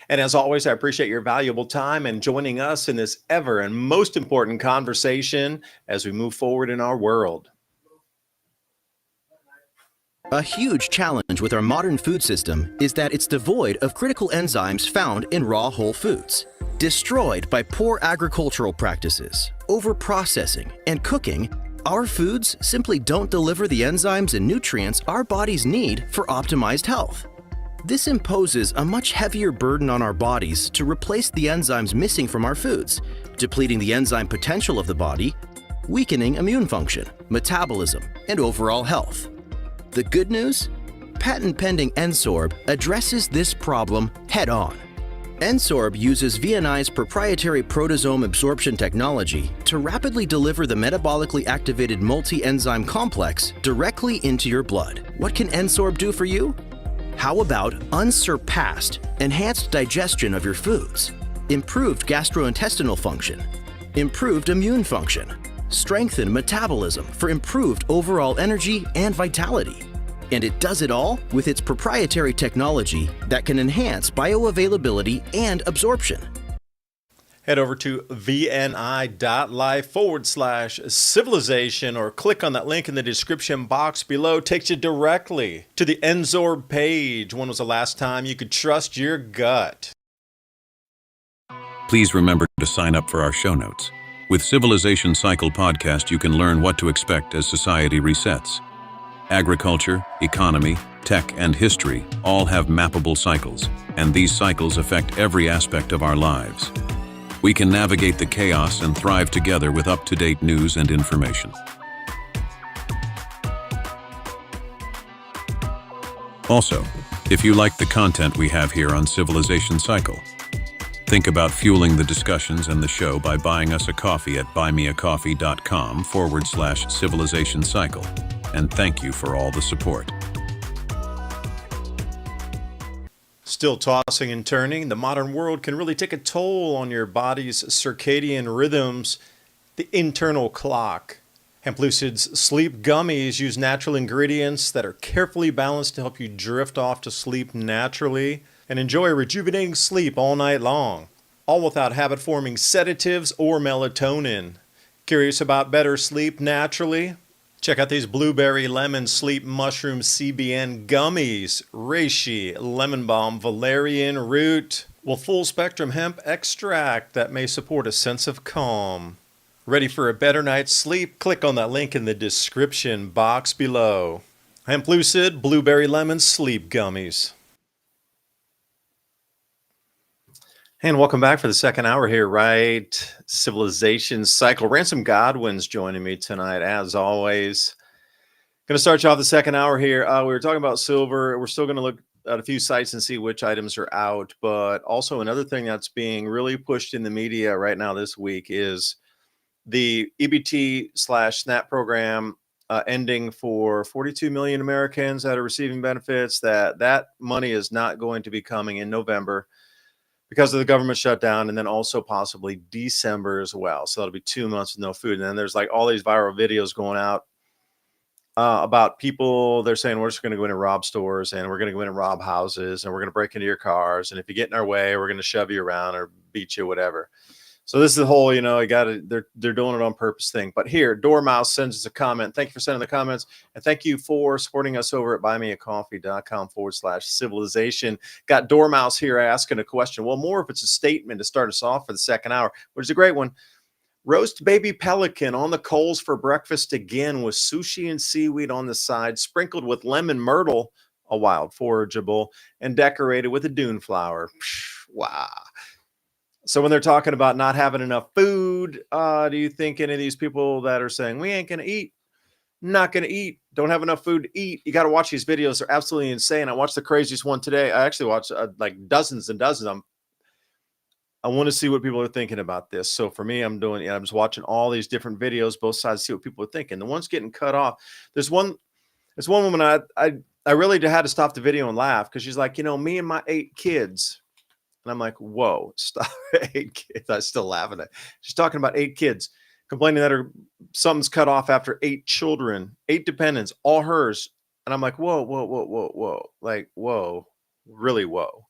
And as always, I appreciate your valuable time and joining us in this ever and most important conversation as we move forward in our world. A huge challenge with our modern food system is that it's devoid of critical enzymes found in raw whole foods. Destroyed by poor agricultural practices, overprocessing, and cooking, our foods simply don't deliver the enzymes and nutrients our bodies need for optimized health. This imposes a much heavier burden on our bodies to replace the enzymes missing from our foods, depleting the enzyme potential of the body, weakening immune function, metabolism, and overall health. The good news? Patent-pending Ensorb addresses this problem head-on. Ensorb uses VNI's proprietary proteasome absorption technology to rapidly deliver the metabolically activated multi-enzyme complex directly into your blood. What can Ensorb do for you? How about unsurpassed, enhanced digestion of your foods, improved gastrointestinal function, improved immune function, strengthened metabolism for improved overall energy and vitality? And it does it all with its proprietary technology that can enhance bioavailability and absorption. Head over to vni.life/civilization or click on that link in the description box below. Takes you directly to the Ensorb page. When was the last time you could trust your gut? Please remember to sign up for our show notes. With Civilization Cycle podcast, you can learn what to expect as society resets. Agriculture, economy, tech, and history all have mappable cycles, and these cycles affect every aspect of our lives. We can navigate the chaos and thrive together with up-to-date news and information. Also, if you like the content we have here on Civilization Cycle, think about fueling the discussions and the show by buying us a coffee at buymeacoffee.com/Civilization Cycle. And thank you for all the support. Still tossing and turning, the modern world can really take a toll on your body's circadian rhythms, the internal clock. Hemplucid's Sleep Gummies use natural ingredients that are carefully balanced to help you drift off to sleep naturally and enjoy rejuvenating sleep all night long, all without habit-forming sedatives or melatonin. Curious about better sleep naturally? Check out these blueberry lemon sleep mushroom CBN gummies, reishi, lemon balm, valerian root, with full spectrum hemp extract that may support a sense of calm. Ready for a better night's sleep? Click on that link in the description box below. Hemplucid blueberry lemon sleep gummies. And welcome back for the second hour here, right? Civilization Cycle. Ransom Godwin's joining me tonight, as always. Going to start you off the second hour here. We were talking about silver. We're still going to look at a few sites and see which items are out. But also another thing that's being really pushed in the media right now this week is the EBT/SNAP program ending for 42 million Americans that are receiving benefits. That money is not going to be coming in November because of the government shutdown, and then also possibly December as well. So that'll be 2 months with no food. And then there's like all these viral videos going out about people. They're saying we're just going to go in and rob stores, and we're going to go in and rob houses, and we're going to break into your cars, and if you get in our way, we're going to shove you around or beat you, whatever. So this is the whole, they're doing it on purpose thing. But here, Dormouse sends us a comment. Thank you for sending the comments. And thank you for supporting us over at buymeacoffee.com/civilization. Got Dormouse here asking a question. Well, more if it's a statement to start us off for the second hour, which is a great one. Roast baby pelican on the coals for breakfast again with sushi and seaweed on the side, sprinkled with lemon myrtle, a wild forageable, and decorated with a dune flower. Wow. So when they're talking about not having enough food, do you think any of these people that are saying, we ain't going to eat, not going to eat, don't have enough food to eat? You got to watch these videos. They're absolutely insane. I watched the craziest one today. I actually watched like dozens and dozens. I want to see what people are thinking about this. So for me, I'm just watching all these different videos, both sides, see what people are thinking. The one's getting cut off. There's one woman I really had to stop the video and laugh because she's like, me and my 8 kids. And I'm like, whoa, stop. 8 kids. I'm still laughing at it. She's talking about 8 kids, complaining that something's cut off after 8 children, 8 dependents, all hers. And I'm like, whoa, whoa, whoa, whoa, whoa. Like, whoa, really whoa.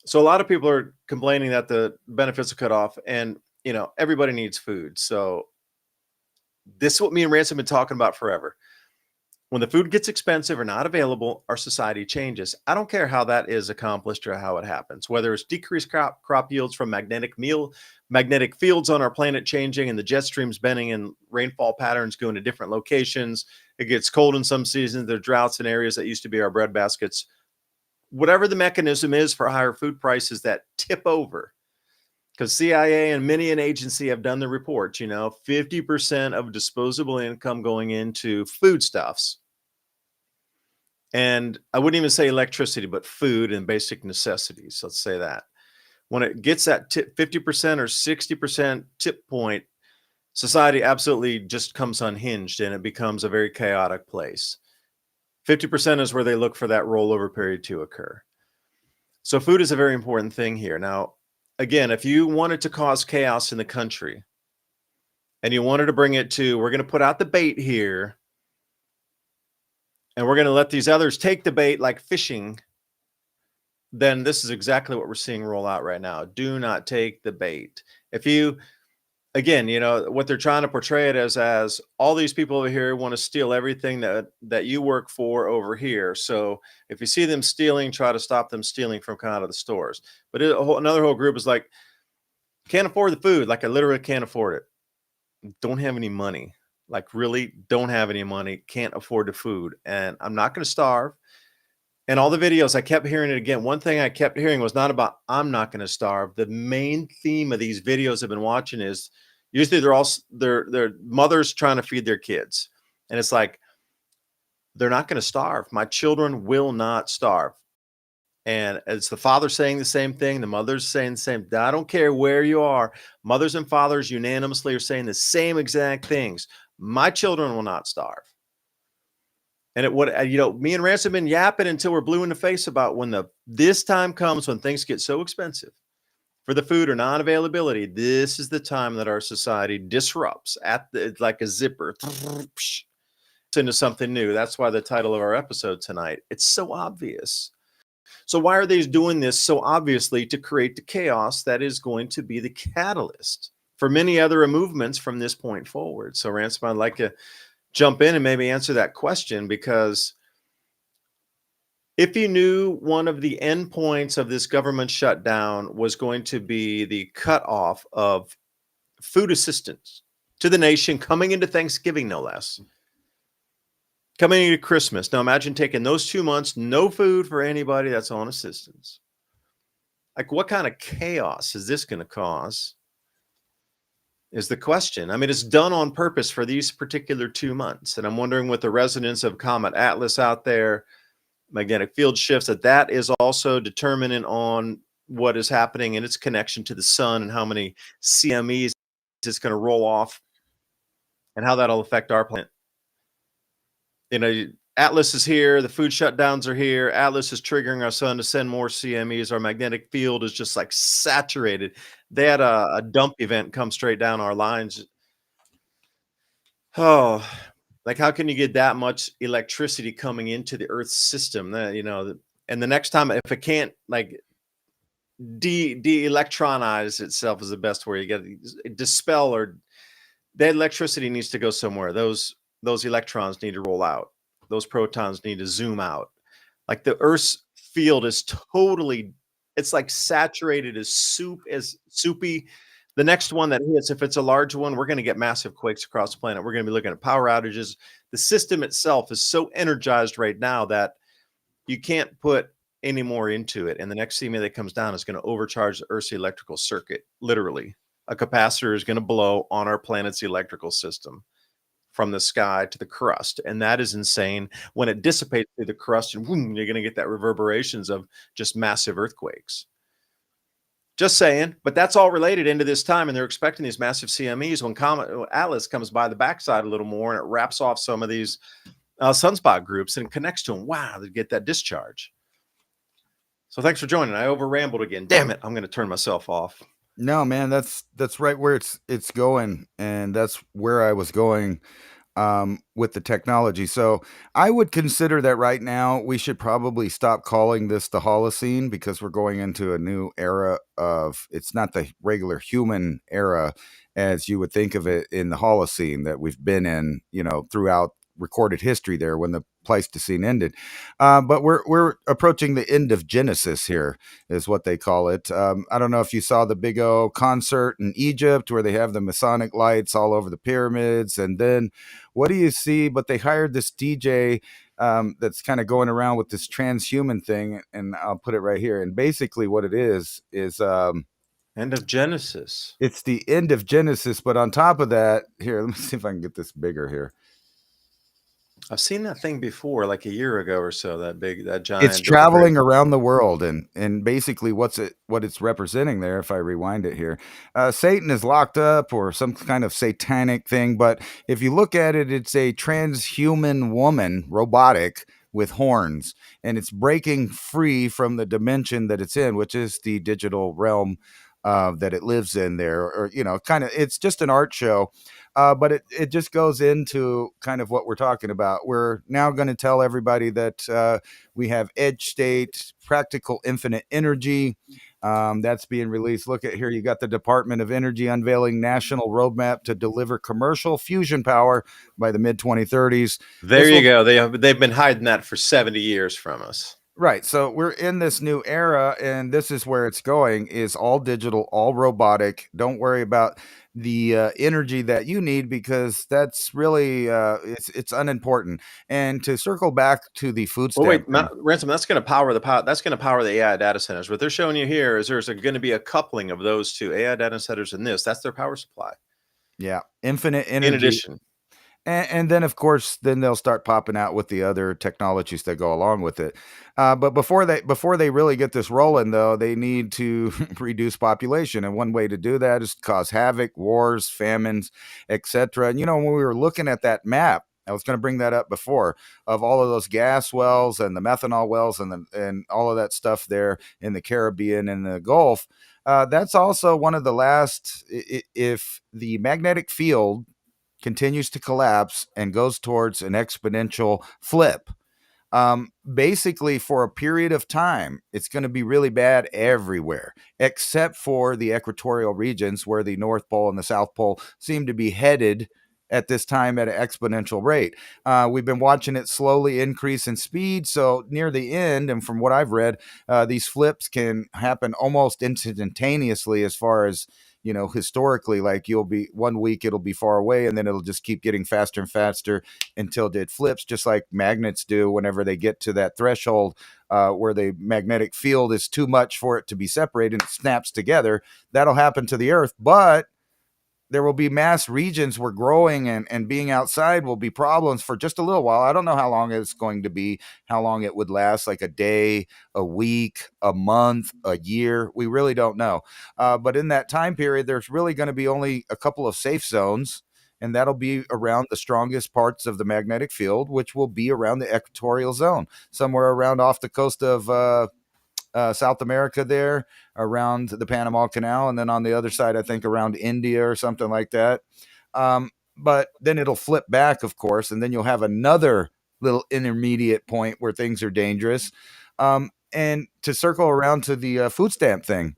So a lot of people are complaining that the benefits are cut off, and, everybody needs food. So this is what me and Ransom have been talking about forever. When the food gets expensive or not available, our society changes. I don't care how that is accomplished or how it happens, whether it's decreased crop yields from magnetic fields on our planet changing and the jet streams bending and rainfall patterns going to different locations. It gets cold in some seasons. There are droughts in areas that used to be our bread baskets. Whatever the mechanism is for higher food prices that tip over, because CIA and many an agency have done the reports, 50% of disposable income going into foodstuffs. And I wouldn't even say electricity, but food and basic necessities. Let's say that. When it gets that 50% or 60% tip point, society absolutely just comes unhinged and it becomes a very chaotic place. 50% is where they look for that rollover period to occur. So food is a very important thing here. Now, again, if you wanted to cause chaos in the country and you wanted to bring it to, we're going to put out the bait here and we're going to let these others take the bait like fishing, then this is exactly what we're seeing roll out right now. Do not take the bait. If you, again, what they're trying to portray it as all these people over here want to steal everything that you work for over here. So if you see them stealing, try to stop them stealing from kind of the stores. But another whole group is like, can't afford the food. Like I literally can't afford it. Don't have any money. Like really don't have any money. Can't afford the food. And I'm not going to starve. And all the videos, I kept hearing it again. One thing I kept hearing was not about, I'm not going to starve. The main theme of these videos I've been watching is usually they're mothers trying to feed their kids. And it's like, they're not going to starve. My children will not starve. And it's the father saying the same thing. The mother's saying the same. I don't care where you are. Mothers and fathers unanimously are saying the same exact things. My children will not starve. And it would, me and Rance have been yapping until we're blue in the face about when this time comes when things get so expensive for the food or non-availability. This is the time that our society disrupts like a zipper into something new. That's why the title of our episode tonight. It's so obvious. So why are they doing this so obviously? To create the chaos that is going to be the catalyst for many other movements from this point forward. So Ransom, I'd like to jump in and maybe answer that question, because if you knew one of the endpoints of this government shutdown was going to be the cutoff of food assistance to the nation coming into Thanksgiving, no less, coming into Christmas. Now imagine taking those 2 months, no food for anybody that's on assistance. Like what kind of chaos is this going to cause? Is the question. I mean, it's done on purpose for these particular 2 months. And I'm wondering with the resonance of Comet Atlas out there, magnetic field shifts, that is also determinant on what is happening in its connection to the sun and how many CMEs it's going to roll off and how that'll affect our planet. Atlas is here. The food shutdowns are here. Atlas is triggering our sun to send more CMEs. Our magnetic field is just like saturated. They had a dump event come straight down our lines. Oh, like how can you get that much electricity coming into the Earth's system? And the next time, if it can't like de-electronize itself is the best word. You get dispel, or that electricity needs to go somewhere. Those electrons need to roll out. Those protons need to zoom out. Like the Earth's field is totally, it's like saturated as soupy. The next one that hits, if it's a large one, we're going to get massive quakes across the planet. We're going to be looking at power outages. The system itself is so energized right now that you can't put any more into it. And the next CME that comes down is going to overcharge the Earth's electrical circuit. Literally, a capacitor is going to blow on our planet's electrical system from the sky to the crust. And that is insane. When it dissipates through the crust, and boom, you're going to get that reverberations of just massive earthquakes. Just saying, but that's all related into this time. And they're expecting these massive CMEs when Comet Atlas comes by the backside a little more and it wraps off some of these sunspot groups and connects to them. Wow, they get that discharge. So thanks for joining. I over rambled again. Damn it. I'm going to turn myself off. No, man, that's right where it's going, and that's where I was going with the technology. So I would consider that right now we should probably stop calling this the Holocene, because we're going into a new era of, it's not the regular human era as you would think of it in the Holocene that we've been in, throughout recorded history there when the Pleistocene ended. But we're approaching the end of Genesis here, is what they call it. I don't know if you saw the big O concert in Egypt where they have the Masonic lights all over the pyramids. And then what do you see? But they hired this DJ that's kind of going around with this transhuman thing. And I'll put it right here. And basically what it is End of Genesis. It's the end of Genesis, but on top of that, here, let me see if I can get this bigger here. I've seen that thing before, like a year ago or so. That giant. It's traveling around the world, and basically what it's representing there. If I rewind it here, Satan is locked up or some kind of satanic thing. But if you look at it, it's a transhuman woman, robotic, with horns, and it's breaking free from the dimension that it's in, which is the digital realm that it lives in there, or kind of, it's just an art show. But it just goes into kind of what we're talking about. We're now going to tell everybody that we have edge state, practical infinite energy. That's being released. Look at here. You got the Department of Energy unveiling national roadmap to deliver commercial fusion power by the mid 2030s. There you go. They've been hiding that for 70 years from us. Right. So we're in this new era, and this is where it's going, is all digital, all robotic. Don't worry about the energy that you need, because that's really it's unimportant. And to circle back to the food stamp Ransom, that's going to power the AI data centers. What they're showing you here is there's going to be a coupling of those two AI data centers and this. That's their power supply. Yeah, infinite energy. In addition. And then, of course, then they'll start popping out with the other technologies that go along with it. But before they really get this rolling, though, they need to reduce population. And one way to do that is to cause havoc, wars, famines, etc. And, when we were looking at that map, I was going to bring that up before, of all of those gas wells and the methanol wells and all of that stuff there in the Caribbean and the Gulf. That's also one of the last, if the magnetic field continues to collapse and goes towards an exponential flip. Basically, for a period of time, it's going to be really bad everywhere, except for the equatorial regions where the North Pole and the South Pole seem to be headed at this time at an exponential rate. We've been watching it slowly increase in speed. So near the end, and from what I've read, these flips can happen almost instantaneously, as far as historically, like you'll be 1 week, it'll be far away, and then it'll just keep getting faster and faster until it flips, just like magnets do whenever they get to that threshold where the magnetic field is too much for it to be separated and it snaps together. That'll happen to the Earth, but there will be mass regions where growing and being outside will be problems for just a little while. I don't know how long it's going to be, how long it would last, like a day, a week, a month, a year. We really don't know. But in that time period, there's really going to be only a couple of safe zones, and that'll be around the strongest parts of the magnetic field, which will be around the equatorial zone, somewhere around off the coast of South America there, around the Panama Canal, and then on the other side, I think around India or something like that. But then it'll flip back, of course, and then you'll have another little intermediate point where things are dangerous. And to circle around to the food stamp thing,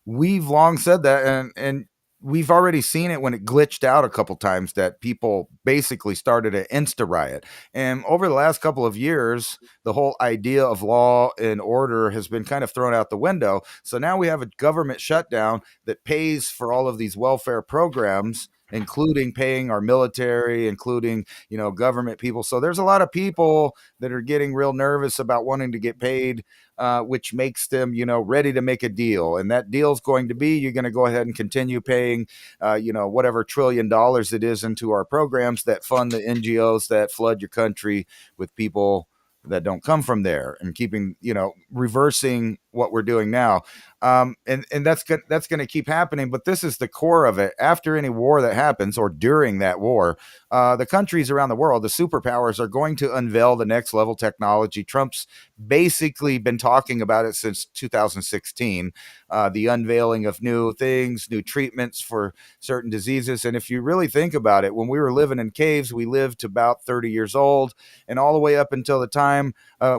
we've long said that, and we've already seen it when it glitched out a couple times, that people basically started an insta riot. And over the last couple of years, the whole idea of law and order has been kind of thrown out the window. So now we have a government shutdown that pays for all of these welfare programs, including paying our military, including, government people. So there's a lot of people that are getting real nervous about wanting to get paid, which makes them, ready to make a deal. And that deal is going to be, you're going to go ahead and continue paying, whatever $1 trillion it is into our programs that fund the NGOs that flood your country with people that don't come from there, and keeping, reversing what we're doing now. And that's going to keep happening. But this is the core of it. After any war that happens, or during that war, the countries around the world, the superpowers, are going to unveil the next level technology. Trump's basically been talking about it since 2016, the unveiling of new things, new treatments for certain diseases. And if you really think about it, when we were living in caves, we lived to about 30 years old, and all the way up until the time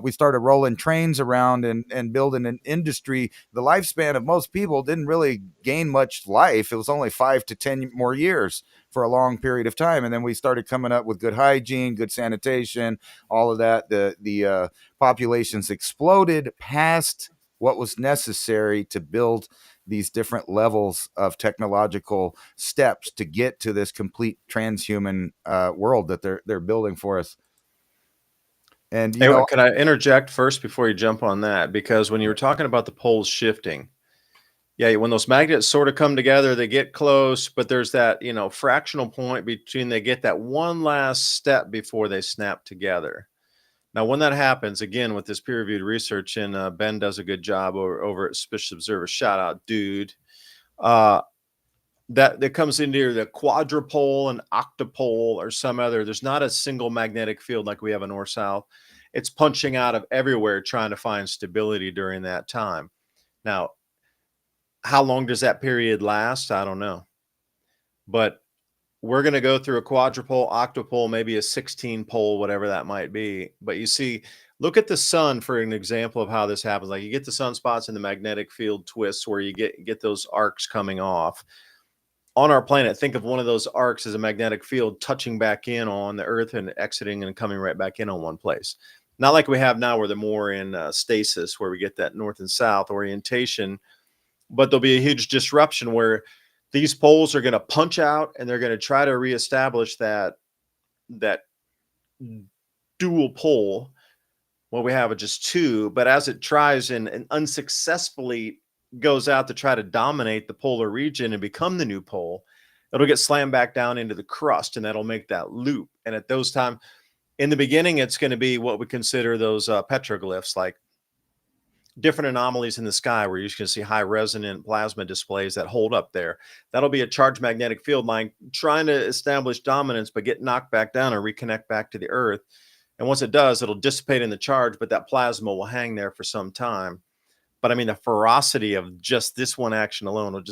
we started rolling trains around and building an industry, the lifespan of most people didn't really gain much life. It was only 5 to 10 more years for a long period of time. And then we started coming up with good hygiene, good sanitation, all of that. The populations exploded past what was necessary to build these different levels of technological steps to get to this complete transhuman world that they're building for us. And can I interject first before you jump on that? Because when you were talking about the poles shifting, Yeah, when those magnets sort of come together, they get close, but there's that, fractional point between they get that one last step before they snap together. Now, when that happens, again, with this peer-reviewed research, and Ben does a good job over at Suspicious Observer, shout out, dude. That comes into the quadrupole and octopole or some other. There's not a single magnetic field like we have in north-south. It's punching out of everywhere trying to find stability during that time. Now, how long does that period last? I don't know. But we're going to go through a quadrupole, octopole, maybe a 16 pole, whatever that might be. But you see, look at the sun for an example of how this happens. Like you get the sunspots in the magnetic field twists where you get those arcs coming off. On our planet, think of one of those arcs as a magnetic field touching back in on the Earth and exiting and coming right back in on one place. Not like we have now where they're more in stasis, where we get that north and south orientation. But there'll be a huge disruption where these poles are going to punch out and they're going to try to reestablish that dual pole. Well, we have just two, but as it tries and unsuccessfully goes out to try to dominate the polar region and become the new pole, it'll get slammed back down into the crust, and that'll make that loop. And at those times, in the beginning, it's going to be what we consider those petroglyphs, like different anomalies in the sky where you're just going to see high resonant plasma displays that hold up there. That'll be a charged magnetic field line trying to establish dominance, but get knocked back down or reconnect back to the Earth. And once it does, it'll dissipate in the charge, but that plasma will hang there for some time. But I mean, the ferocity of just this one action alone will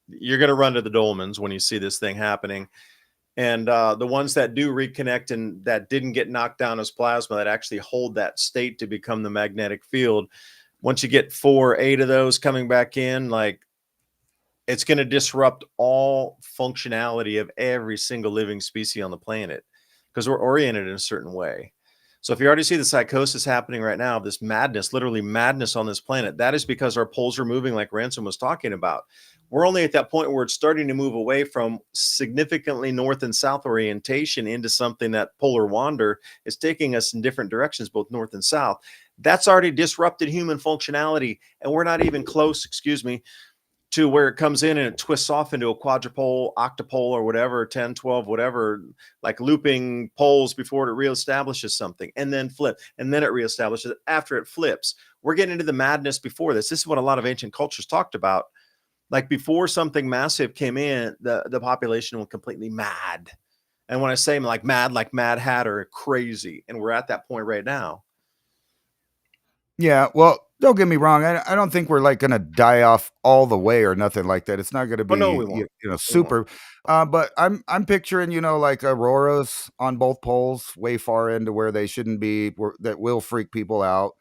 you're going to run to the dolmens when you see this thing happening. And the ones that do reconnect and that didn't get knocked down as plasma, that actually hold that state to become the magnetic field, once you get 4 or 8 of those coming back in, like it's going to disrupt all functionality of every single living species on the planet because we're oriented in a certain way. So if you already see the psychosis happening right now, this madness, literally madness on this planet, that is because our poles are moving like Ransom was talking about. We're only at that point where it's starting to move away from significantly north and south orientation into something that polar wander is taking us in different directions, both north and south. That's already disrupted human functionality, and we're not even close, to where it comes in and it twists off into a quadrupole, octopole, or whatever, 10, 12, whatever, like looping poles before it reestablishes something and then flip. And then it reestablishes it after it flips. We're getting into the madness before this. This is what a lot of ancient cultures talked about. Like before something massive came in, the population went completely mad. And when I say like Mad Hatter, crazy. And we're at that point right now. Yeah, well, don't get me wrong. I don't think we're like going to die off all the way or nothing like that. It's not going to be, no, we won't. super. But I'm picturing, like auroras on both poles, way far into where they shouldn't be, that will freak people out.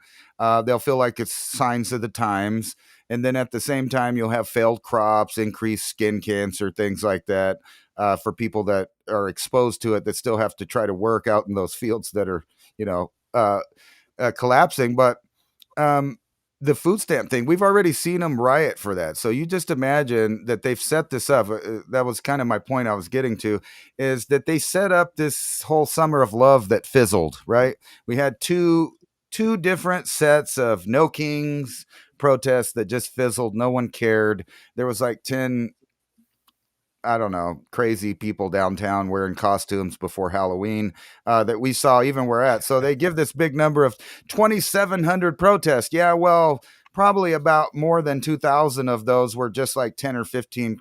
They'll feel like it's signs of the times. And then at the same time, you'll have failed crops, increased skin cancer, things like that, for people that are exposed to it that still have to try to work out in those fields that are, collapsing. But the food stamp thing, we've already seen them riot for that. So you just imagine that they've set this up. That was kind of my point I was getting to, is that they set up this whole summer of love that fizzled, right? We had two different sets of No Kings protests that just fizzled. No one cared. There was like 10, I don't know, crazy people downtown wearing costumes before Halloween that we saw even where at. So they give this big number of 2,700 protests. Yeah, well, probably about more than 2,000 of those were just like 10 or 15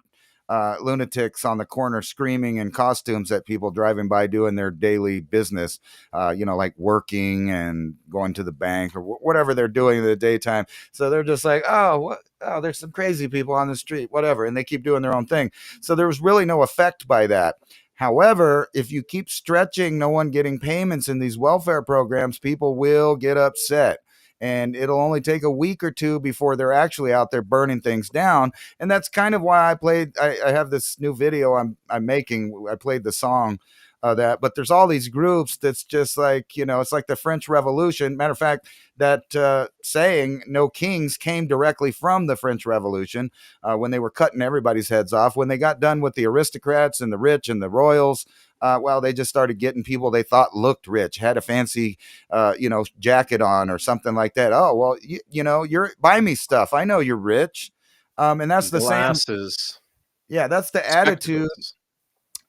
lunatics on the corner screaming in costumes at people driving by doing their daily business, like working and going to the bank or whatever they're doing in the daytime. So they're just like, oh, there's some crazy people on the street, whatever. And they keep doing their own thing. So there was really no effect by that. However, if you keep stretching no one getting payments in these welfare programs, people will get upset. And it'll only take a week or two before they're actually out there burning things down. And that's kind of why I have this new video I'm making. I played the song but there's all these groups that's just like, it's like the French Revolution. Matter of fact, that saying "No Kings" came directly from the French Revolution when they were cutting everybody's heads off. When they got done with the aristocrats and the rich and the royals, they just started getting people they thought looked rich, had a fancy, jacket on or something like that. Oh, well, you're buy me stuff. I know you're rich. And that's the same. Glasses. Yeah, that's the attitude Spectacles.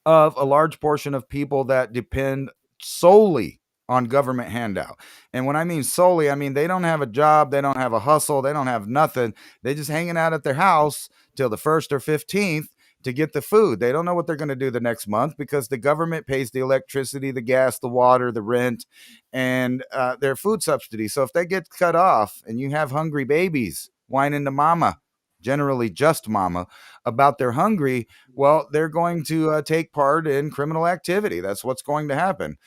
of a large portion of people that depend solely on government handout. And when I mean solely, I mean they don't have a job, they don't have a hustle, they don't have nothing. They just hanging out at their house till the 1st or 15th to get the food. They don't know what they're going to do the next month because the government pays the electricity, the gas, the water, the rent, and their food subsidy. So if they get cut off and you have hungry babies whining to mama, generally just mama, about they're hungry, well, they're going to take part in criminal activity. That's what's going to happen.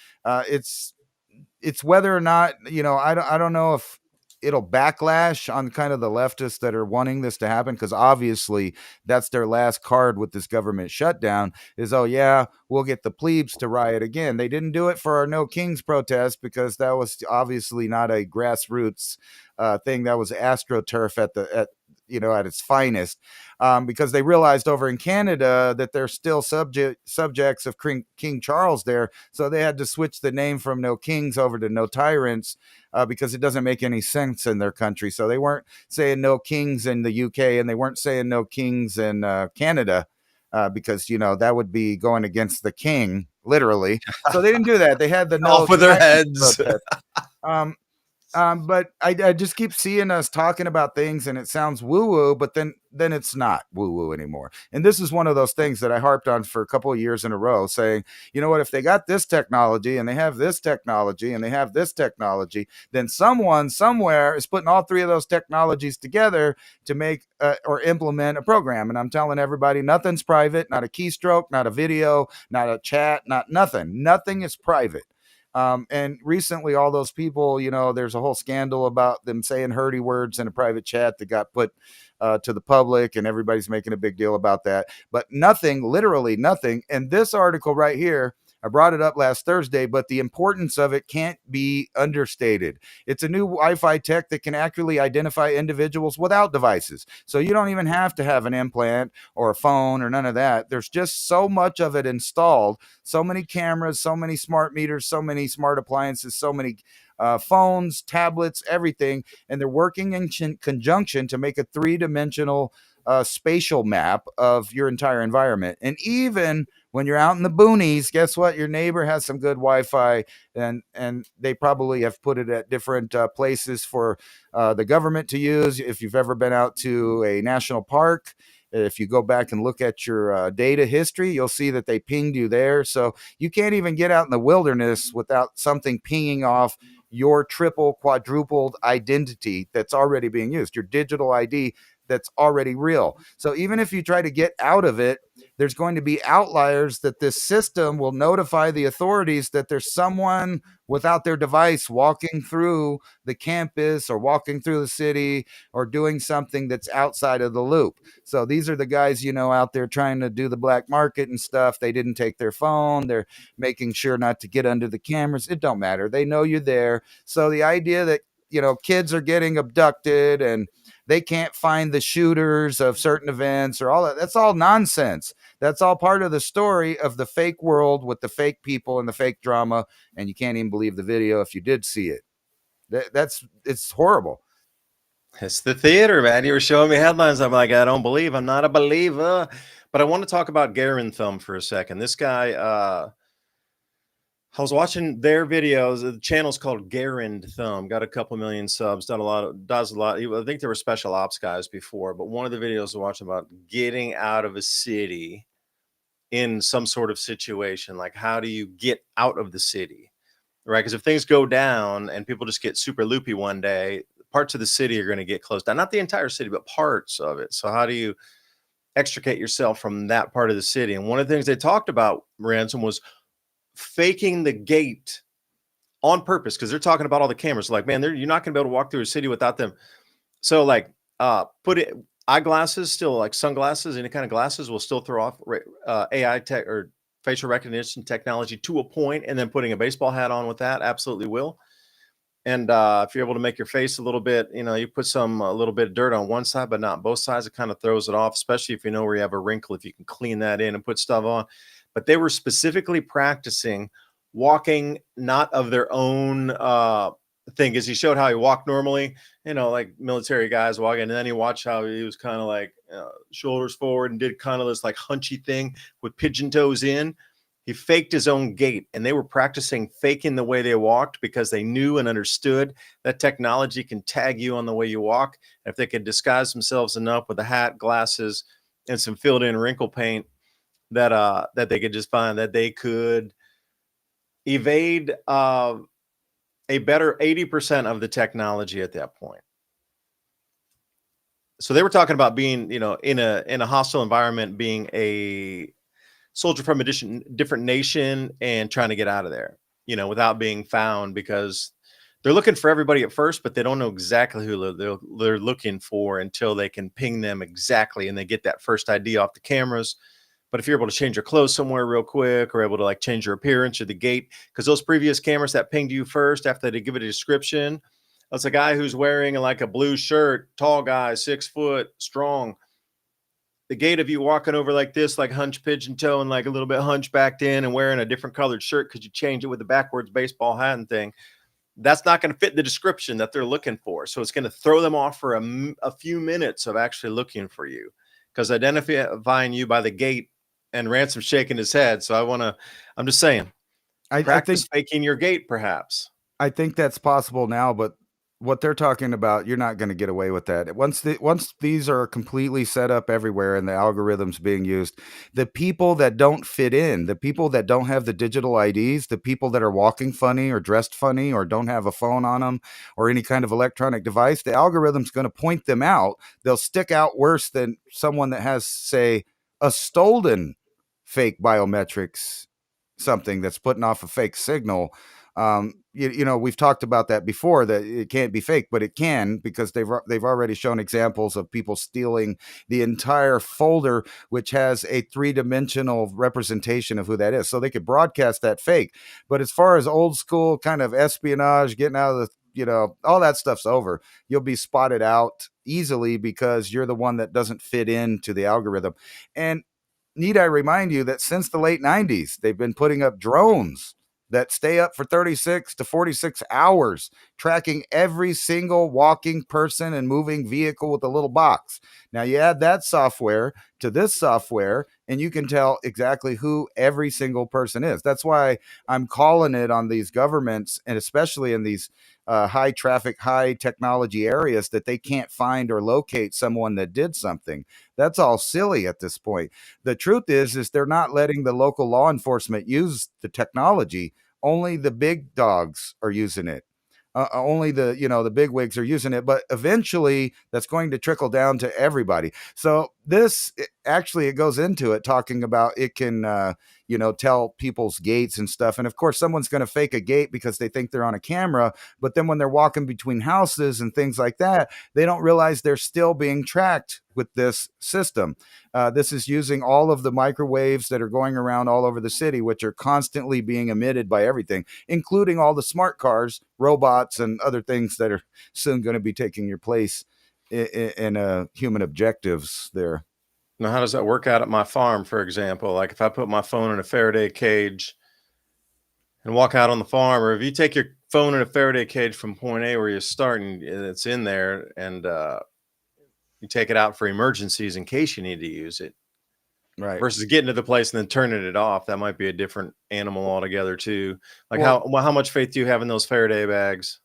It's whether or not, I don't know if it'll backlash on kind of the leftists that are wanting this to happen, because obviously that's their last card with this government shutdown is, oh yeah, we'll get the plebes to riot again. They didn't do it for our No Kings protest because that was obviously not a grassroots thing. That was AstroTurf at its finest, because they realized over in Canada that they're still subjects of King Charles there. So they had to switch the name from No Kings over to No Tyrants, because it doesn't make any sense in their country. So they weren't saying No Kings in the UK and they weren't saying No Kings in Canada, because, that would be going against the king, literally. So they didn't do that. They had the No Off with their Tyrants heads. protest. But I just keep seeing us talking about things and it sounds woo-woo, but then it's not woo-woo anymore. And this is one of those things that I harped on for a couple of years in a row, saying, you know what, if they got this technology and they have this technology and they have this technology, then someone somewhere is putting all three of those technologies together to make or implement a program. And I'm telling everybody, nothing's private, not a keystroke, not a video, not a chat, nothing is private. And recently, all those people, there's a whole scandal about them saying hurdy words in a private chat that got put to the public, and everybody's making a big deal about that. But nothing, literally nothing. And this article right here, I brought it up last Thursday, but the importance of it can't be understated. It's a new Wi-Fi tech that can accurately identify individuals without devices. So you don't even have to have an implant or a phone or none of that. There's just so much of it installed, so many cameras, so many smart meters, so many smart appliances, so many phones, tablets, everything. And they're working in conjunction to make a three-dimensional spatial map of your entire environment. And even when you're out in the boonies, guess what? Your neighbor has some good Wi-Fi, and they probably have put it at different places for the government to use. If you've ever been out to a national park, if you go back and look at your data history, you'll see that they pinged you there. So you can't even get out in the wilderness without something pinging off your triple, quadrupled identity that's already being used, your digital ID that's already real. So even if you try to get out of it, there's going to be outliers that this system will notify the authorities that there's someone without their device walking through the campus or walking through the city or doing something that's outside of the loop. So these are the guys, out there trying to do the black market and stuff. They didn't take their phone. They're making sure not to get under the cameras. It don't matter. They know you're there. So the idea that, kids are getting abducted and they can't find the shooters of certain events or all that, that's all nonsense. That's all part of the story of the fake world with the fake people and the fake drama. And you can't even believe the video if you did see it. It's horrible. It's the theater, man. You were showing me headlines. I'm like, I'm not a believer. But I want to talk about Garen Thumb for a second. This guy, I was watching their videos. The channel's called Garen Thumb. Got a couple million subs. Does a lot. I think there were special ops guys before, but one of the videos I watched about getting out of a city in some sort of situation. Like, how do you get out of the city, right? Because if things go down and people just get super loopy one day, parts of the city are going to get closed down. Not the entire city, but parts of it. So how do you extricate yourself from that part of the city? And one of the things they talked about, Ransom, was faking the gate on purpose, because they're talking about all the cameras. Like, man, you're not going to be able to walk through a city without them. So like, put it eyeglasses, still like sunglasses, any kind of glasses will still throw off AI tech or facial recognition technology to a point, and then putting a baseball hat on with that absolutely will. And if you're able to make your face a little bit, you put a little bit of dirt on one side, but not both sides, it kind of throws it off, especially if you know where you have a wrinkle, if you can clean that in and put stuff on. But they were specifically practicing walking not of their own thing is he showed how he walked normally, like military guys walking, and then he watched how he was kind of like shoulders forward and did kind of this like hunchy thing with pigeon toes in. He faked his own gait, and they were practicing faking the way they walked because they knew and understood that technology can tag you on the way you walk. And if they could disguise themselves enough with a hat, glasses, and some filled in wrinkle paint, that they could just find that they could evade a better 80% of the technology at that point. So they were talking about being, in a hostile environment, being a soldier from a different nation and trying to get out of there, without being found, because they're looking for everybody at first, but they don't know exactly who they're looking for until they can ping them exactly, and they get that first ID off the cameras. But if you're able to change your clothes somewhere real quick, or able to like change your appearance or the gait, because those previous cameras that pinged you first after they give it a description, that's a guy who's wearing like a blue shirt, tall guy, 6 foot, strong. The gait of you walking over like this, like hunch pigeon toe and like a little bit hunchbacked in and wearing a different colored shirt because you change it with the backwards baseball hat and thing, that's not going to fit the description that they're looking for. So it's going to throw them off for a few minutes of actually looking for you, because identifying you by the gait, and Ransom shaking his head. So I'm just saying, practice faking your gait, perhaps. I think that's possible now, but what they're talking about, you're not going to get away with that. Once these are completely set up everywhere and the algorithms being used, the people that don't fit in, the people that don't have the digital IDs, the people that are walking funny or dressed funny or don't have a phone on them or any kind of electronic device, the algorithm's going to point them out. They'll stick out worse than someone that has, say, a stolen fake biometrics, something that's putting off a fake signal. We've talked about that before, that it can't be fake, but it can, because they've already shown examples of people stealing the entire folder, which has a 3-dimensional representation of who that is. So they could broadcast that fake. But as far as old school kind of espionage, getting out of the, all that stuff's over. You'll be spotted out easily because you're the one that doesn't fit into the algorithm. And need I remind you that since the late 90s, they've been putting up drones that stay up for 36 to 46 hours, tracking every single walking person and moving vehicle with a little box. Now you add that software to this software, and you can tell exactly who every single person is. That's why I'm calling it on these governments, and especially in these high traffic, high technology areas, that they can't find or locate someone that did something. That's all silly at this point. The truth is they're not letting the local law enforcement use the technology. Only the big dogs are using it. Only the big wigs are using it, but eventually that's going to trickle down to everybody. So it goes into it, talking about it can, tell people's gaits and stuff. And of course, someone's going to fake a gait because they think they're on a camera, but then when they're walking between houses and things like that, they don't realize they're still being tracked with this system. This is using all of the microwaves that are going around all over the city, which are constantly being emitted by everything, including all the smart cars, robots, and other things that are soon going to be taking your place in human objectives there. Now, how does that work out at my farm, for example? Like if I put my phone in a Faraday cage and walk out on the farm, or if you take your phone in a Faraday cage from point A where you're starting, it's in there, and you take it out for emergencies in case you need to use it. Right. Versus getting to the place and then turning it off. That might be a different animal altogether too. Like how much faith do you have in those Faraday bags?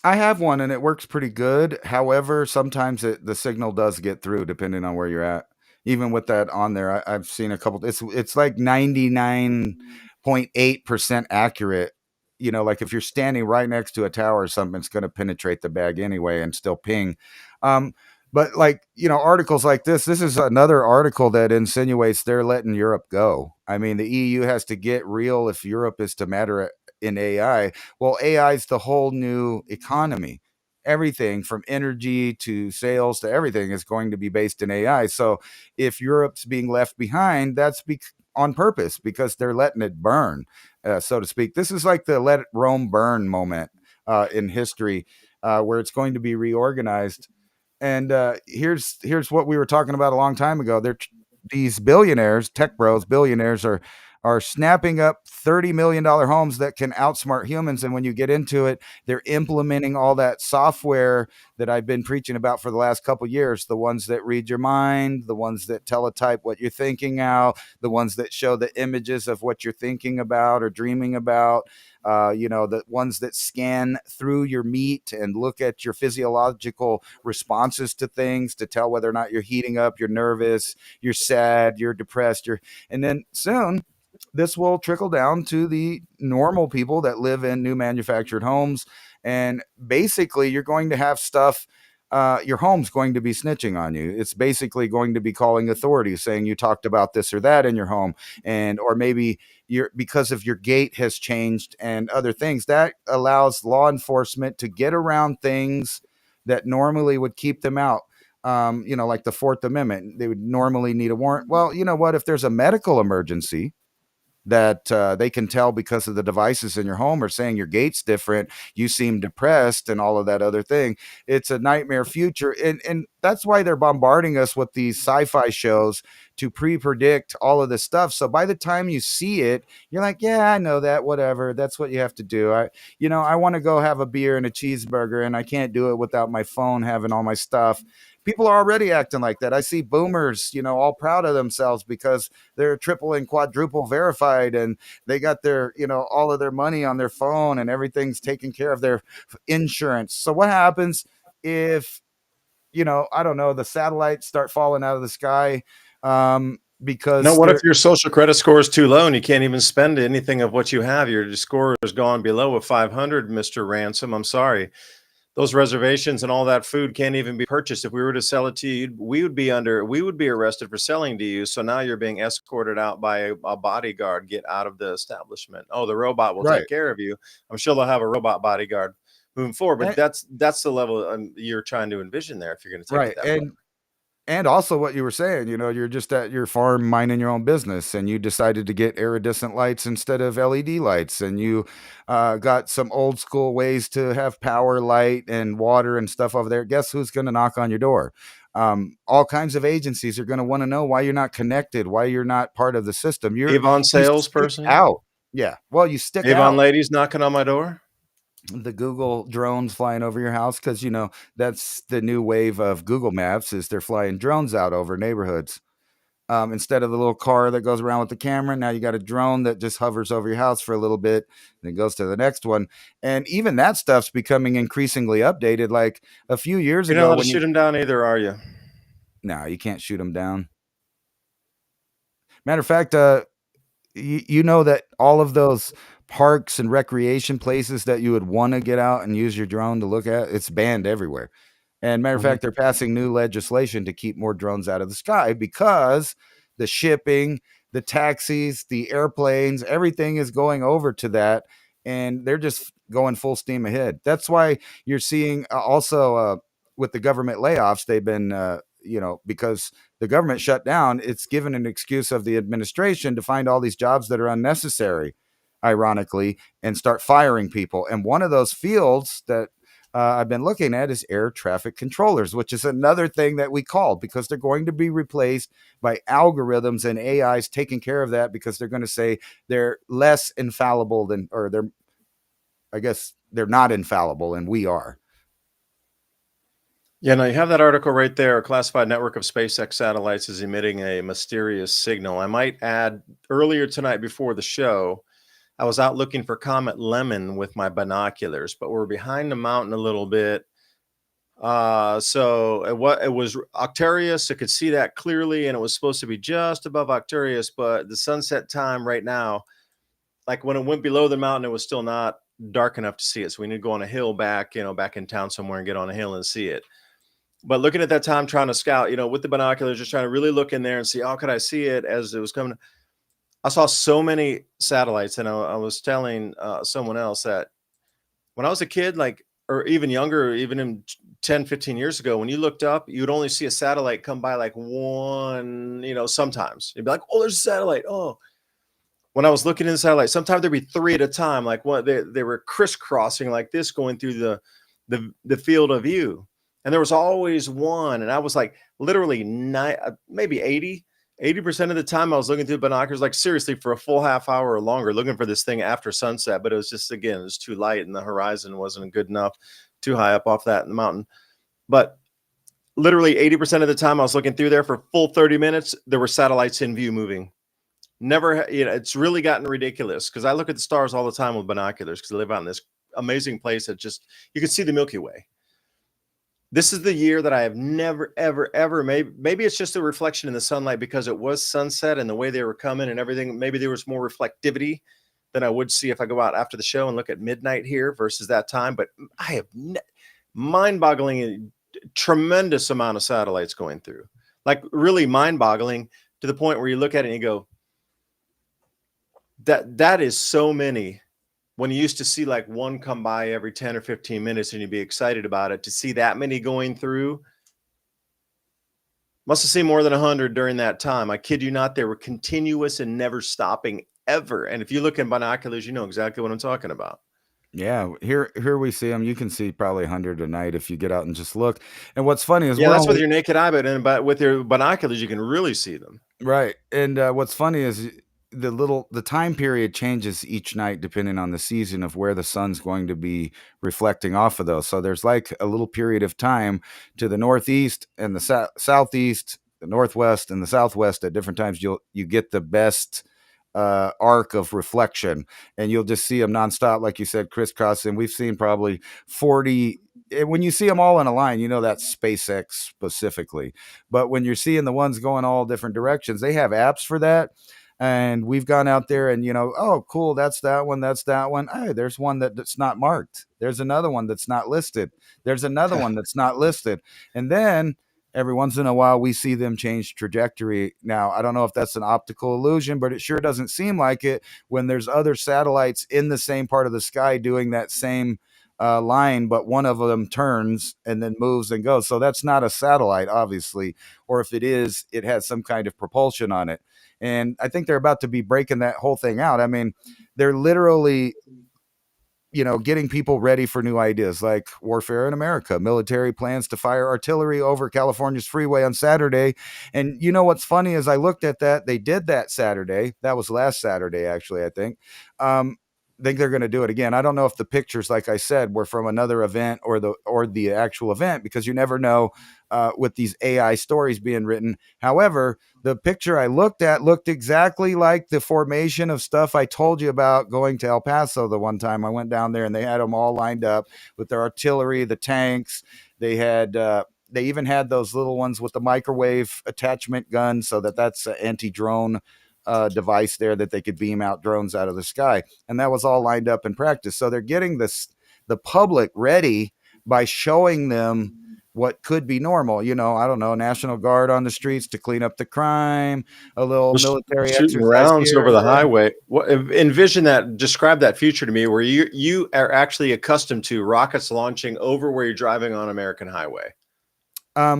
I have one and it works pretty good. However, sometimes the signal does get through depending on where you're at. Even with that on there, I've seen a couple. It's like 99.8% accurate. Like if you're standing right next to a tower or something, it's going to penetrate the bag anyway and still ping. But articles like this is another article that insinuates they're letting Europe go. I mean, the EU has to get real if Europe is to matter in AI. Well, AI is the whole new economy. Everything from energy to sales to everything is going to be based in AI. So if Europe's being left behind, that's on purpose, because they're letting it burn, so to speak. This is like the let Rome burn moment in history, where it's going to be reorganized. And here's what we were talking about a long time ago. These billionaires, tech bros, billionaires are are snapping up $30 million homes that can outsmart humans. And when you get into it, they're implementing all that software that I've been preaching about for the last couple of years, the ones that read your mind, the ones that teletype what you're thinking out, the ones that show the images of what you're thinking about or dreaming about, the ones that scan through your meat and look at your physiological responses to things to tell whether or not you're heating up, you're nervous, you're sad, you're depressed, and then soon this will trickle down to the normal people that live in new manufactured homes. And basically you're going to have stuff, your home's going to be snitching on you. It's basically going to be calling authorities saying you talked about this or that in your home. And, or maybe because of your gate has changed and other things that allows law enforcement to get around things that normally would keep them out. Like the Fourth Amendment, they would normally need a warrant. Well, you know what, if there's a medical emergency that they can tell because of the devices in your home or saying your gate's different, you seem depressed and all of that other thing. It's a nightmare future. And that's why they're bombarding us with these sci-fi shows to pre-predict all of this stuff. So by the time you see it, you're like, yeah, I know that, whatever. That's what you have to do. I want to go have a beer and a cheeseburger and I can't do it without my phone having all my stuff. People are already acting like that. I see boomers, all proud of themselves because they're triple and quadruple verified and they got their, all of their money on their phone and everything's taken care of, their insurance. So what happens if, I don't know, the satellites start falling out of the sky? Because no, what if your social credit score is too low and you can't even spend anything of what you have? Your score has gone below a 500, Mr. Ransom. I'm sorry. Those reservations and all that food can't even be purchased. If we were to sell it to you, we would be arrested for selling to you. So now you're being escorted out by a bodyguard. Get out of the establishment. Oh, the robot will take care of you. I'm sure they'll have a robot bodyguard moving forward, but that's the level you're trying to envision there if you're going to take it that way. And also what you were saying, you're just at your farm minding your own business and you decided to get iridescent lights instead of LED lights. And you got some old school ways to have power, light and water and stuff over there. Guess who's going to knock on your door? All kinds of agencies are going to want to know why you're not connected, why you're not part of the system. You're Avon salesperson out. Yeah. Well, you stick Avon out. ladies knocking on my door. The Google drones flying over your house, because that's the new wave of Google Maps, is they're flying drones out over neighborhoods. Instead of the little car that goes around with the camera, now you got a drone that just hovers over your house for a little bit and then goes to the next one. And even that stuff's becoming increasingly updated. Like a few years ago, you're not allowed to shoot them down either, are you? No, you can't shoot them down. Matter of fact, you know that all of those parks and recreation places that you would want to get out and use your drone to look at, it's banned everywhere. And matter of fact, they're passing new legislation to keep more drones out of the sky because the shipping, the taxis, the airplanes, everything is going over to that. And they're just going full steam ahead. That's why you're seeing also with the government layoffs, they've been, because the government shut down, it's given an excuse of the administration to find all these jobs that are unnecessary, ironically, and start firing people. And one of those fields that I've been looking at is air traffic controllers, which is another thing that we called because they're going to be replaced by algorithms and AIs taking care of that because they're going to say they're less infallible than, or they're not infallible and we are. Yeah, now you have that article right there. A classified network of SpaceX satellites is emitting a mysterious signal. I might add, earlier tonight before the show, I was out looking for Comet Lemon with my binoculars, but we're behind the mountain a little bit. So it was Octarius. I could see that clearly, and it was supposed to be just above Octarius, but the sunset time right now, like when it went below the mountain, it was still not dark enough to see it. So we need to go on a hill back in town somewhere and get on a hill and see it. But looking at that time, trying to scout, with the binoculars, just trying to really look in there and see, how could I see it as it was coming? I saw so many satellites, and I was telling someone else that when I was a kid, or even younger, even in 10, 15 years ago, when you looked up, you'd only see a satellite come by like one, sometimes. You'd be like, oh, there's a satellite. Oh. When I was looking in the satellite, sometimes there'd be three at a time, like what they were crisscrossing like this, going through the field of view. And there was always one, and I was like literally maybe 80. 80% of the time I was looking through binoculars, like seriously, for a full half hour or longer, looking for this thing after sunset. But it was just, again, it was too light and the horizon wasn't good enough, too high up off that in the mountain. But literally 80% of the time I was looking through there for full 30 minutes, there were satellites in view moving. Never, it's really gotten ridiculous because I look at the stars all the time with binoculars because I live out in this amazing place that just, you can see the Milky Way. This is the year that I have never, ever, ever, maybe it's just a reflection in the sunlight because it was sunset and the way they were coming and everything. Maybe there was more reflectivity than I would see if I go out after the show and look at midnight here versus that time. But I have mind-boggling, tremendous amount of satellites going through, like really mind-boggling to the point where you look at it and you go, that is so many. When you used to see like one come by every 10 or 15 minutes and you'd be excited about it, to see that many going through, must have seen more than 100 during that time. I kid you not, they were continuous and never stopping ever. And if you look in binoculars, you know exactly what I'm talking about. Yeah, here we see them. You can see probably 100 a night if you get out and just look. And what's funny is that's with your naked eye, but with your binoculars, you can really see them. Right. And what's funny is the time period changes each night depending on the season of where the sun's going to be reflecting off of those. So there's like a little period of time to the northeast and the southeast, the northwest and the southwest at different times. You get the best arc of reflection, and you'll just see them nonstop, like you said, crisscross. And we've seen probably 40. When you see them all in a line, you know that's SpaceX specifically. But when you're seeing the ones going all different directions, they have apps for that. And we've gone out there and, oh, cool, that's that one, that's that one. Hey, there's one that's not marked. There's another one that's not listed. There's another one that's not listed. And then every once in a while, we see them change trajectory. Now, I don't know if that's an optical illusion, but it sure doesn't seem like it when there's other satellites in the same part of the sky doing that same line, but one of them turns and then moves and goes. So that's not a satellite, obviously. Or if it is, it has some kind of propulsion on it. And I think they're about to be breaking that whole thing out. I mean, they're literally, getting people ready for new ideas like warfare in America. Military plans to fire artillery over California's freeway on Saturday. And you know what's funny is I looked at that. They did that Saturday. That was last Saturday, actually, I think. Think they're going to do it again. I don't know if the pictures, like I said, were from another event or the actual event, because you never know with these AI stories being written. However, the picture I looked at looked exactly like the formation of stuff I told you about going to El Paso the one time I went down there, and they had them all lined up with their artillery, the tanks. They had they even had those little ones with the microwave attachment gun, so that's an anti-drone device there that they could beam out drones out of the sky. And that was all lined up in practice. So they're getting the public ready by showing them what could be normal. I don't know, National Guard on the streets to clean up the crime, a little military shooting rounds over the highway. Envision that, describe that future to me where you are actually accustomed to rockets launching over where you're driving on American highway.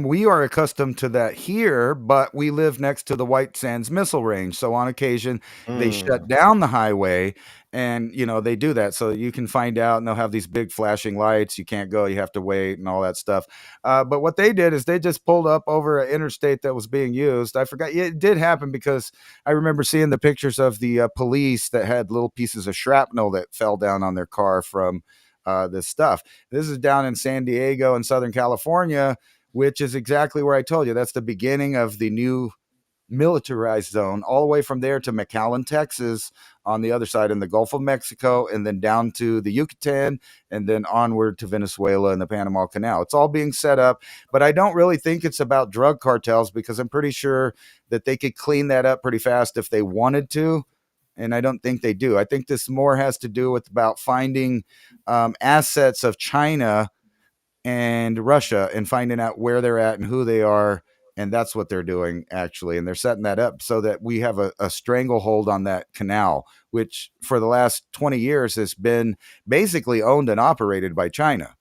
We are accustomed to that here, but we live next to the White Sands Missile Range. So on occasion, they shut down the highway, and, they do that so that you can find out, and they'll have these big flashing lights. You can't go, you have to wait and all that stuff. But what they did is they just pulled up over an interstate that was being used. I forgot. It did happen because I remember seeing the pictures of the police that had little pieces of shrapnel that fell down on their car from this stuff. This is down in San Diego in Southern California, which is exactly where I told you. That's the beginning of the new militarized zone, all the way from there to McAllen, Texas, on the other side in the Gulf of Mexico, and then down to the Yucatan, and then onward to Venezuela and the Panama Canal. It's all being set up, but I don't really think it's about drug cartels, because I'm pretty sure that they could clean that up pretty fast if they wanted to. And I don't think they do. I think this more has to do with about finding assets of China and Russia and finding out where they're at and who they are. And that's what they're doing, actually. And they're setting that up so that we have a stranglehold on that canal, which for the last 20 years has been basically owned and operated by China.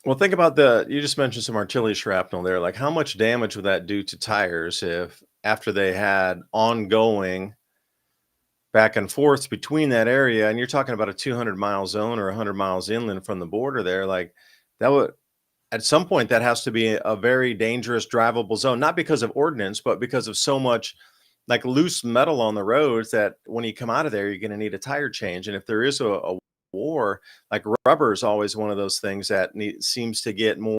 Well, think about you just mentioned some artillery shrapnel there. Like, how much damage would that do to tires if after they had ongoing back and forth between that area, and you're talking about a 200-mile zone or 100 miles inland from the border there, like that would, at some point that has to be a very dangerous drivable zone, not because of ordnance, but because of so much like loose metal on the roads that when you come out of there, you're going to need a tire change. And if there is a war, like rubber is always one of those things that seems to get more,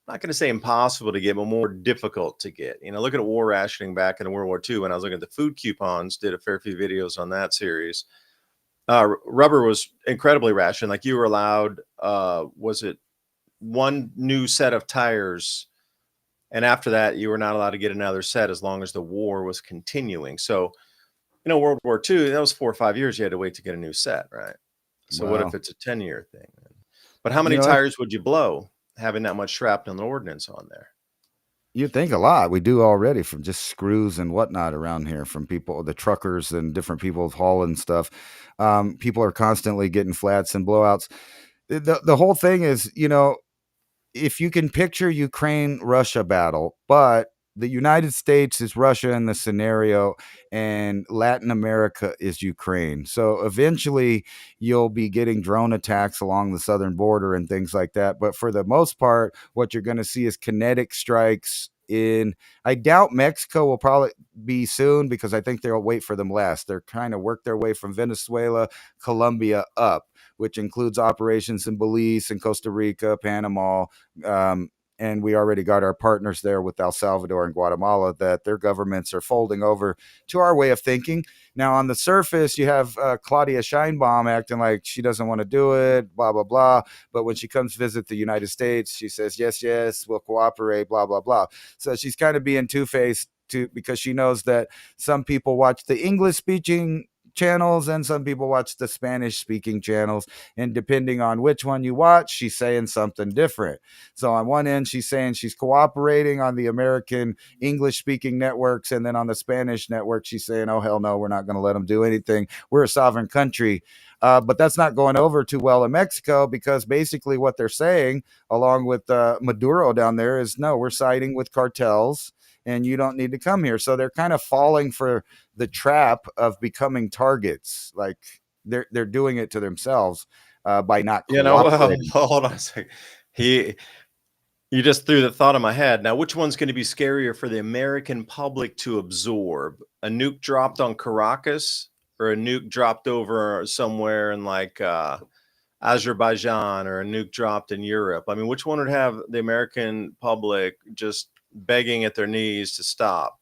not going to say impossible to get, but more difficult to get. You know, look at war rationing back in World War II. When I was looking at the food coupons, did a fair few videos on that series. Rubber was incredibly rationed. Like you were allowed, was it one new set of tires? And after that, you were not allowed to get another set as long as the war was continuing. So, you know, World War II, that was 4 or 5 years you had to wait to get a new set, right? So what if Well, it's a 10-year thing? But how you many know, tires would you blow having that much shrapnel and ordnance on there? you think a lot. We do already from just screws and whatnot around here from people, the truckers and different people hauling stuff. People are constantly getting flats and blowouts. The whole thing is, you know, if you can picture Ukraine-Russia battle, but the United States is Russia in the scenario and Latin America is Ukraine. So eventually you'll be getting drone attacks along the southern border and things like that. But for the most part, what you're going to see is kinetic strikes in, I doubt Mexico will probably be soon because I think they'll wait for them last. They're trying to work their way from Venezuela, Colombia up, which includes operations in Belize and Costa Rica, Panama, and we already got our partners there with El Salvador and Guatemala that their governments are folding over to our way of thinking. Now, on the surface, you have Claudia Scheinbaum acting like she doesn't want to do it, blah, blah, blah. But when she comes visit the United States, she says, yes, yes, we'll cooperate, blah, blah, blah. So she's kind of being two-faced because she knows that some people watch the English-speaking channels and some people watch the Spanish speaking channels, and depending on which one you watch, she's saying something different. So on one end she's saying she's cooperating on the American English speaking networks, and then on the Spanish network she's saying, oh hell no, we're not going to let them do anything, we're a sovereign country. But that's not going over too well in Mexico because basically what they're saying, along with Maduro down there, is no, we're siding with cartels and you don't need to come here. So they're kind of falling for the trap of becoming targets. Like they're doing it to themselves by not cooperating. Hold on a second. You just threw the thought in my head. Now, which one's going to be scarier for the American public to absorb? A nuke dropped on Caracas or a nuke dropped over somewhere in like Azerbaijan, or a nuke dropped in Europe? I mean, which one would have the American public just begging at their knees to stop?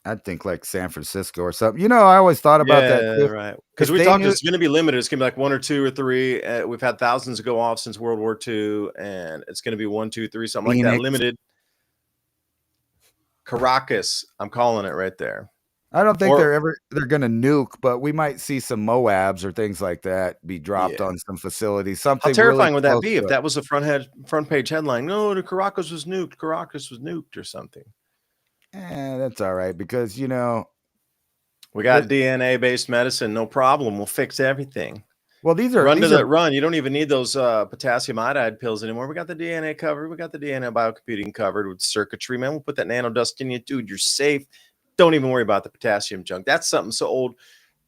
I'd think like San Francisco or something. You know, I always thought about that too. Right. Because we talked, it's going to be limited. It's going to be like 1 or 2 or 3. We've had thousands go off since World War II, and it's going to be 1, 2, 3, something like that. Limited. Caracas, I'm calling it right there. I don't think they're going to nuke, but we might see some Moabs or things like that be dropped on some facilities. Something. How terrifying really would that be if that was a front page headline? No, the Caracas was nuked. Caracas was nuked or something. That's all right because, you know, we got DNA-based medicine. No problem. We'll fix everything. Well, these are run. You don't even need those potassium iodide pills anymore. We got the DNA covered. We got the DNA biocomputing covered with circuitry, man. We'll put that nanodust in you, dude. You're safe. Don't even worry about the potassium junk. That's something so old.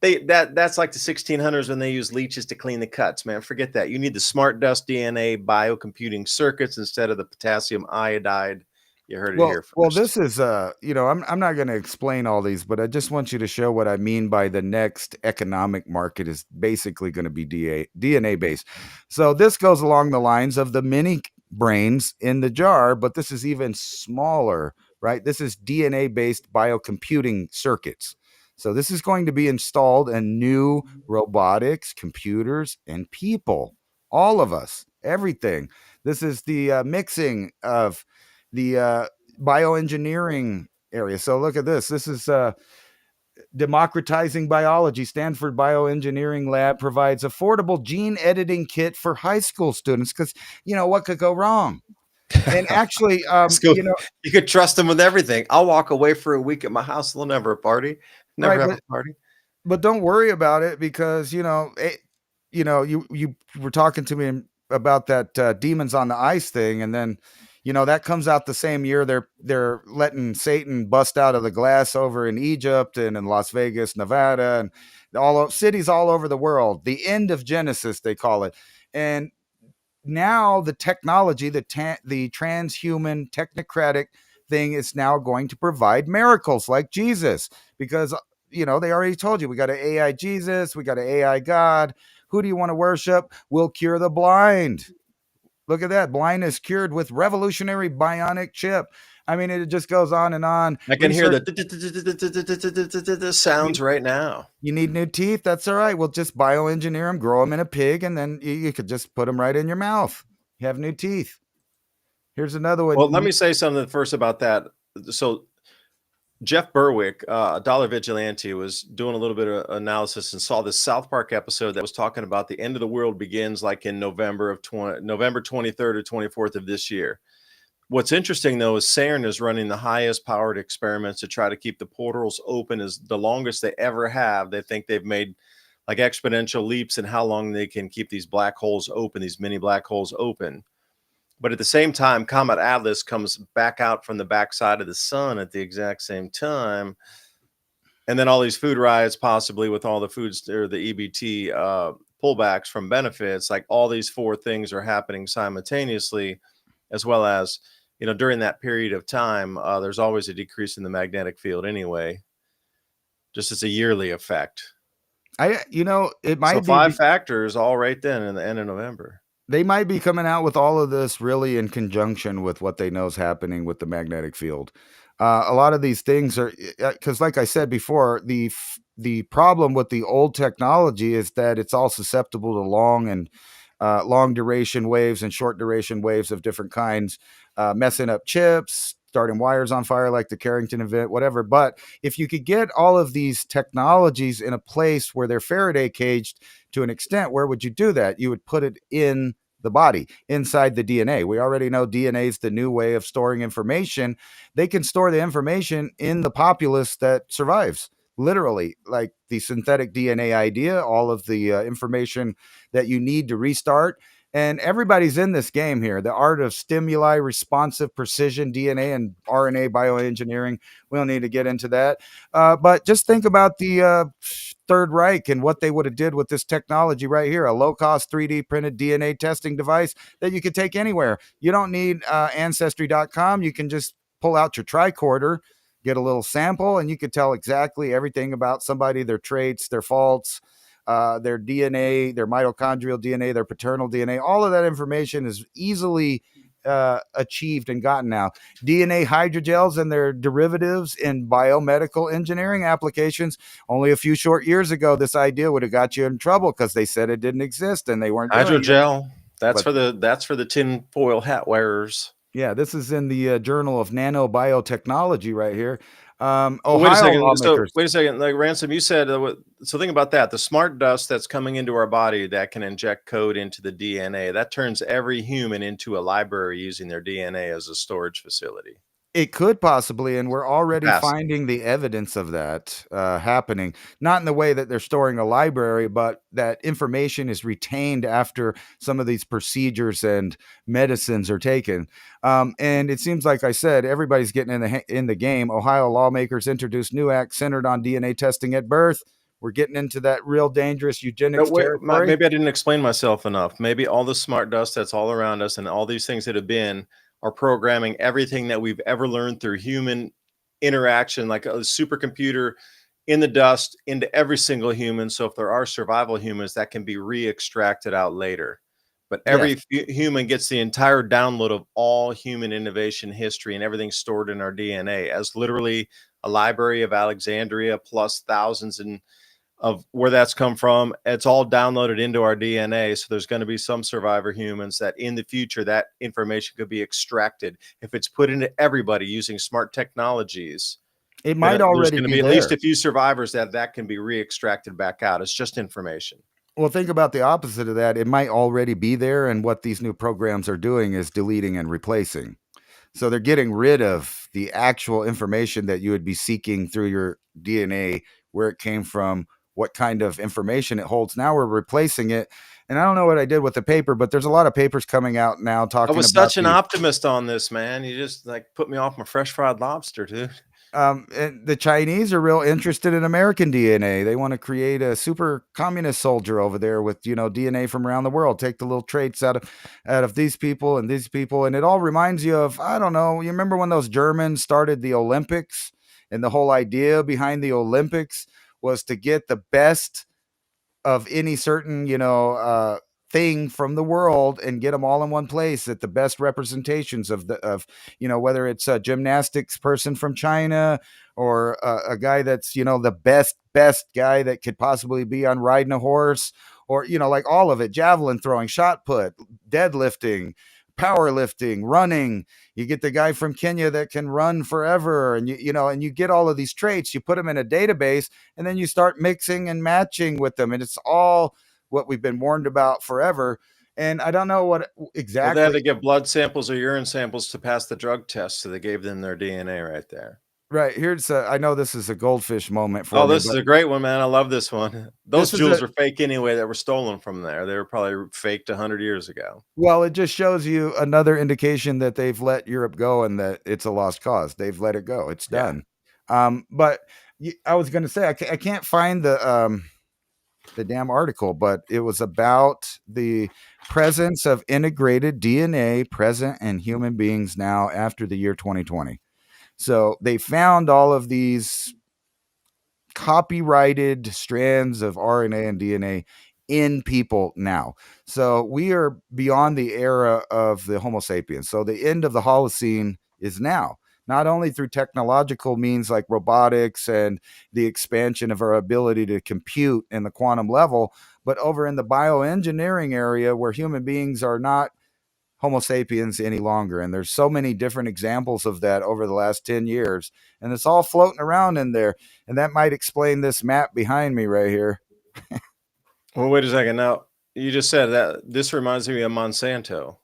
That's like the 1600s when they used leeches to clean the cuts, man. Forget that. You need the smart dust DNA biocomputing circuits instead of the potassium iodide. You heard it here first. Well, this is, you know, I'm not going to explain all these, but I just want you to show what I mean by the next economic market is basically going to be DNA based. So this goes along the lines of the mini brains in the jar, but this is even smaller, right? This is DNA based biocomputing circuits. So this is going to be installed in new robotics, computers, and people. All of us, everything. This is the mixing of the bioengineering area. So look at this. This is democratizing biology. Stanford Bioengineering Lab provides affordable gene editing kit for high school students because, you know, what could go wrong? And actually, you know, you could trust them with everything. I'll walk away for a week at my house. They'll never have a party. Never have a party. But don't worry about it because, you know, you were talking to me about that Demons on the Ice thing, and then, you know, that comes out the same year they're letting Satan bust out of the glass over in Egypt and in Las Vegas, Nevada, and cities all over the world. The end of Genesis, they call it. And now the technology, the transhuman technocratic thing is now going to provide miracles like Jesus, because they already told you, we got an AI Jesus, we got an AI God. Who do you want to worship? We'll cure the blind. Look at that. Blindness cured with revolutionary bionic chip. I mean, it just goes on and on. I can hear the sounds right now. You need new teeth? That's all right. We'll just bioengineer them, grow them in a pig, and then you could just put them right in your mouth. You have new teeth. Here's another one. Well, let me say something first about that. So Jeff Berwick, Dollar Vigilante, was doing a little bit of analysis and saw this South Park episode that was talking about the end of the world begins like in November 23rd or 24th of this year. What's interesting, though, is Serum is running the highest powered experiments to try to keep the portals open as the longest they ever have. They think they've made like exponential leaps in how long they can keep these black holes open, these mini black holes open. But at the same time, Comet Atlas comes back out from the backside of the sun at the exact same time. And then all these food riots, possibly with all the foods or the EBT pullbacks from benefits, like all these four things are happening simultaneously, as well as, during that period of time, there's always a decrease in the magnetic field anyway, just as a yearly effect. It might be 5 factors all right then in the end of November. They might be coming out with all of this really in conjunction with what they know is happening with the magnetic field. A lot of these things are, because like I said before, the problem with the old technology is that it's all susceptible to long duration waves and short duration waves of different kinds, messing up chips, starting wires on fire like the Carrington event, whatever. But if you could get all of these technologies in a place where they're Faraday caged to an extent, where would you do that? You would put it in the body, inside the DNA. We already know DNA is the new way of storing information. They can store the information in the populace that survives. Literally, like the synthetic DNA idea, all of the information that you need to restart. And everybody's in this game here. The art of stimuli, responsive precision, DNA and RNA bioengineering. We don't need to get into that. But just think about the Third Reich and what they would have did with this technology right here, a low-cost 3D printed DNA testing device that you could take anywhere. You don't need Ancestry.com. You can just pull out your tricorder, get a little sample, and you could tell exactly everything about somebody, their traits, their faults, their DNA, their mitochondrial DNA, their paternal DNA. All of that information is easily achieved and gotten now. DNA hydrogels and their derivatives in biomedical engineering applications. Only a few short years ago, this idea would have got you in trouble because they said it didn't exist and they weren't doing hydrogel. it. That's for the tin foil hat wearers. Yeah, this is in the Journal of Nanobiotechnology right here. Wait a second. Like Ransom, you said, so think about that. The smart dust that's coming into our body that can inject code into the DNA, that turns every human into a library using their DNA as a storage facility. It could possibly, and we're already finding the evidence of that happening, not in the way that they're storing a library, but that information is retained after some of these procedures and medicines are taken. And it seems like I said, everybody's getting in the game. Ohio lawmakers introduced new act centered on DNA testing at birth. We're getting into that real dangerous eugenics territory. Maybe I didn't explain myself enough. Maybe all the smart dust that's all around us and all these things that have been are programming everything that we've ever learned through human interaction, like a supercomputer in the dust into every single human. So if there are survival humans, that can be re-extracted out later. But every human gets the entire download of all human innovation history and everything stored in our DNA as literally a library of Alexandria plus thousands of where that's come from. It's all downloaded into our DNA. So there's going to be some survivor humans that in the future, that information could be extracted. If it's put into everybody using smart technologies, it might already there's going to be at least a few survivors that can be re-extracted back out. It's just information. Well, think about the opposite of that. It might already be there. And what these new programs are doing is deleting and replacing. So they're getting rid of the actual information that you would be seeking through your DNA, where it came from, what kind of information it holds. Now we're replacing it. And I don't know what I did with the paper, but there's a lot of papers coming out now talking about. I was such an optimist on this, man. You just like put me off my fresh fried lobster, dude. And the Chinese are real interested in American DNA. They want to create a super communist soldier over there with, DNA from around the world. Take the little traits out of these people and these people, and it all reminds you of, I don't know. You remember when those Germans started the Olympics, and the whole idea behind the Olympics was to get the best of any certain, thing from the world and get them all in one place at the best representations of whether it's a gymnastics person from China or a guy that's, the best guy that could possibly be on riding a horse, or, like all of it, javelin throwing, shot put, deadlifting, powerlifting, running. You get the guy from Kenya that can run forever, and and you get all of these traits, you put them in a database, and then you start mixing and matching with them, and it's all what we've been warned about forever. And I don't know what exactly. Well, they had to get blood samples or urine samples to pass the drug test, so they gave them their DNA right there. Right, here's I know this is a goldfish moment for me. Oh, me, this is a great one, man. I love this one. Those jewels are fake anyway that were stolen from there. They were probably faked 100 years ago. Well, it just shows you another indication that they've let Europe go and that it's a lost cause. They've let it go. It's done. But I was going to say, I can't find the damn article, but it was about the presence of integrated DNA present in human beings now after the year 2020. So they found all of these copyrighted strands of RNA and DNA in people now. So we are beyond the era of the Homo sapiens. So the end of the Holocene is now, not only through technological means like robotics and the expansion of our ability to compute in the quantum level, but over in the bioengineering area where human beings are not Homo sapiens any longer. And there's so many different examples of that over the last 10 years. And it's all floating around in there. And that might explain this map behind me right here. Well, wait a second. Now, you just said that this reminds me of Monsanto.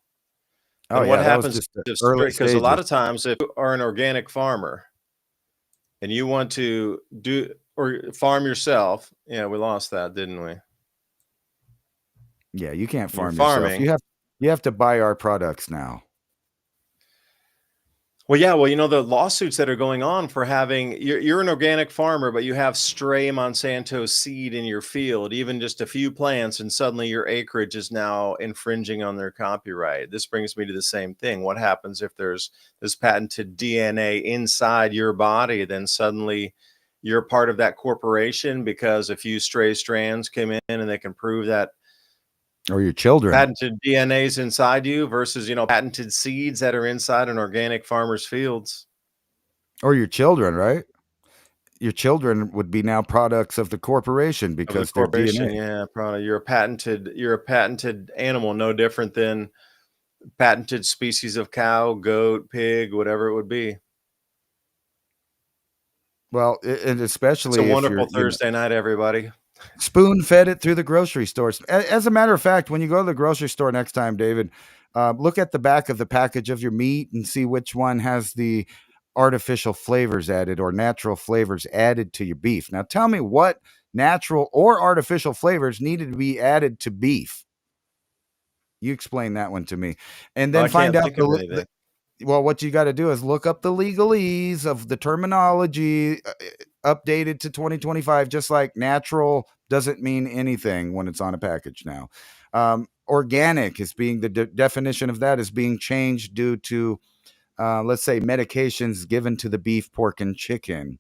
Oh, and yeah, what happens because a lot stages. of times if you are an organic farmer and you want to do or farm yourself, we lost that, didn't we? Yeah, you can't farm farming. yourself. You have to buy our products now. Well, yeah. Well, the lawsuits that are going on for having you're an organic farmer, but you have stray Monsanto seed in your field, even just a few plants, and suddenly your acreage is now infringing on their copyright. This brings me to the same thing. What happens if there's this patented DNA inside your body? Then suddenly you're part of that corporation because a few stray strands came in and they can prove that. Or your children. Patented DNA's inside you versus, patented seeds that are inside an organic farmer's fields. Or your children, right? Your children would be now products of the corporation because they're DNA. Yeah, probably. You're a patented animal, no different than patented species of cow, goat, pig, whatever it would be. Well, and especially it's a wonderful Thursday night, everybody. Spoon fed it through the grocery stores. As a matter of fact, when you go to the grocery store next time, David, look at the back of the package of your meat and see which one has the artificial flavors added or natural flavors added to your beef. Now, tell me what natural or artificial flavors needed to be added to beef. You explain that one to me, and then find out well, what you got to do is look up the legalese of the terminology updated to 2025, just like natural doesn't mean anything when it's on a package now. Organic is being the definition of that is being changed due to, let's say, medications given to the beef, pork, and chicken.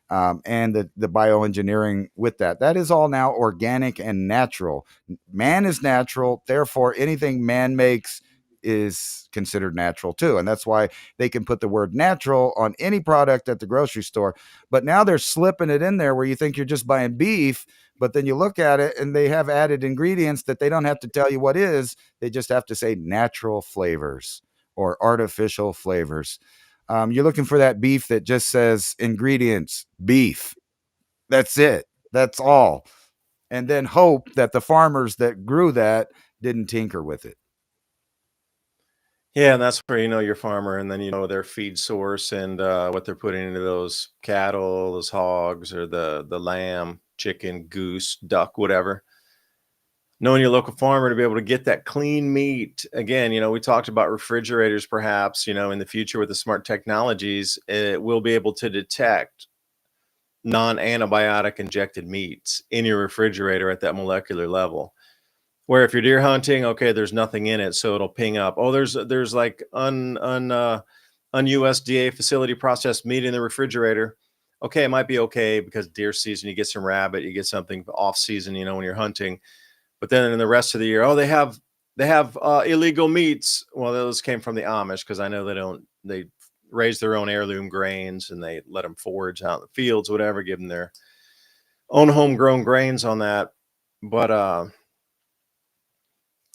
And the bioengineering with that. That is all now organic and natural. Man is natural. Therefore, anything man makes is considered natural too. And that's why they can put the word natural on any product at the grocery store. But now they're slipping it in there where you think you're just buying beef, but then you look at it and they have added ingredients that they don't have to tell you what is. They just have to say natural flavors or artificial flavors. You're looking for that beef that just says ingredients, beef. That's it. That's all. And then hope that the farmers that grew that didn't tinker with it. Yeah, and that's where your farmer, and then their feed source and what they're putting into those cattle, those hogs, or the lamb, chicken, goose, duck, whatever. knowing your local farmer to be able to get that clean meat. Again, we talked about refrigerators, perhaps, in the future with the smart technologies, it will be able to detect non-antibiotic injected meats in your refrigerator at that molecular level. Where if you're deer hunting, okay, there's nothing in it, so it'll ping up. Oh, there's like un-USDA facility processed meat in the refrigerator. Okay, it might be okay because deer season, you get some rabbit, you get something off season, when you're hunting. But then in the rest of the year, oh, they have illegal meats. Well, those came from the Amish because I know they raise their own heirloom grains and they let them forage out in the fields, whatever, give them their own homegrown grains on that. But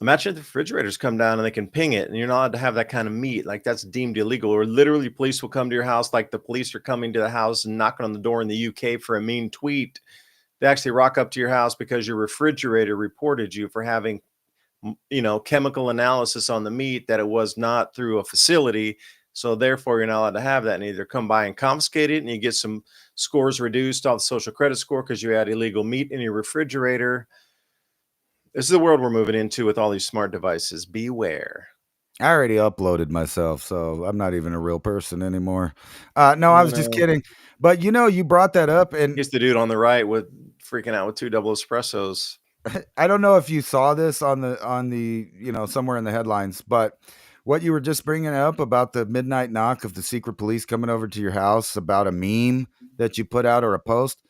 imagine if the refrigerators come down and they can ping it and you're not allowed to have that kind of meat. Like that's deemed illegal. Or literally police will come to your house, like the police are coming to the house and knocking on the door in the UK for a mean tweet. They actually rock up to your house because your refrigerator reported you for having, chemical analysis on the meat, that it was not through a facility. So therefore, you're not allowed to have that and either come by and confiscate it and you get some scores reduced off the social credit score because you had illegal meat in your refrigerator. This is the world we're moving into with all these smart devices. Beware. I already uploaded myself, so I'm not even a real person anymore. No, I was just kidding. But you brought that up, and he's the dude on the right with freaking out with 2 double espressos. I don't know if you saw this on the somewhere in the headlines, but what you were just bringing up about the midnight knock of the secret police coming over to your house about a meme that you put out or a post.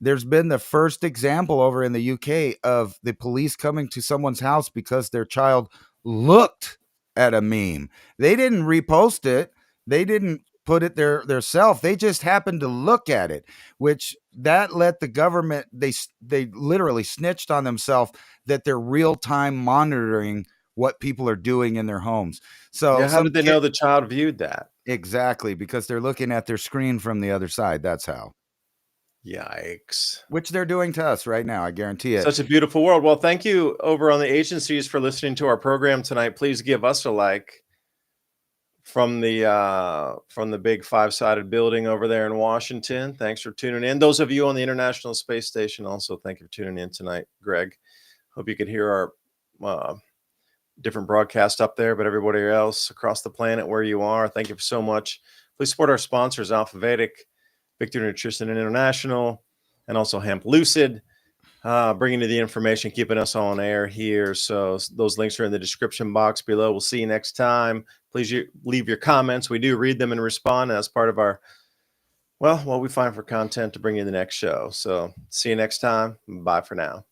There's been the first example over in the UK of the police coming to someone's house because their child looked at a meme. They didn't repost it. They didn't put it their self. They just happened to look at it, which that let the government, they literally snitched on themselves that they're real-time monitoring what people are doing in their homes. So yeah, how did they know the child viewed that? Exactly, because they're looking at their screen from the other side. That's how. Yikes. Which they're doing to us right now, I guarantee it. Such a beautiful world. Well, thank you over on the agencies for listening to our program tonight. Please give us a like from the big 5-sided building over there in Washington. Thanks for tuning in. Those of you on the International Space Station, also thank you for tuning in tonight, Greg. Hope you could hear our different broadcast up there, but everybody else across the planet where you are, thank you so much. Please support our sponsors, Alfa, Vedic, Victor Nutrition International, and also Hemp Lucid, bringing you the information, keeping us on air here. So those links are in the description box below. We'll see you next time. Please leave your comments. We do read them and respond. That's part of our, what we find for content to bring you the next show. So see you next time. Bye for now.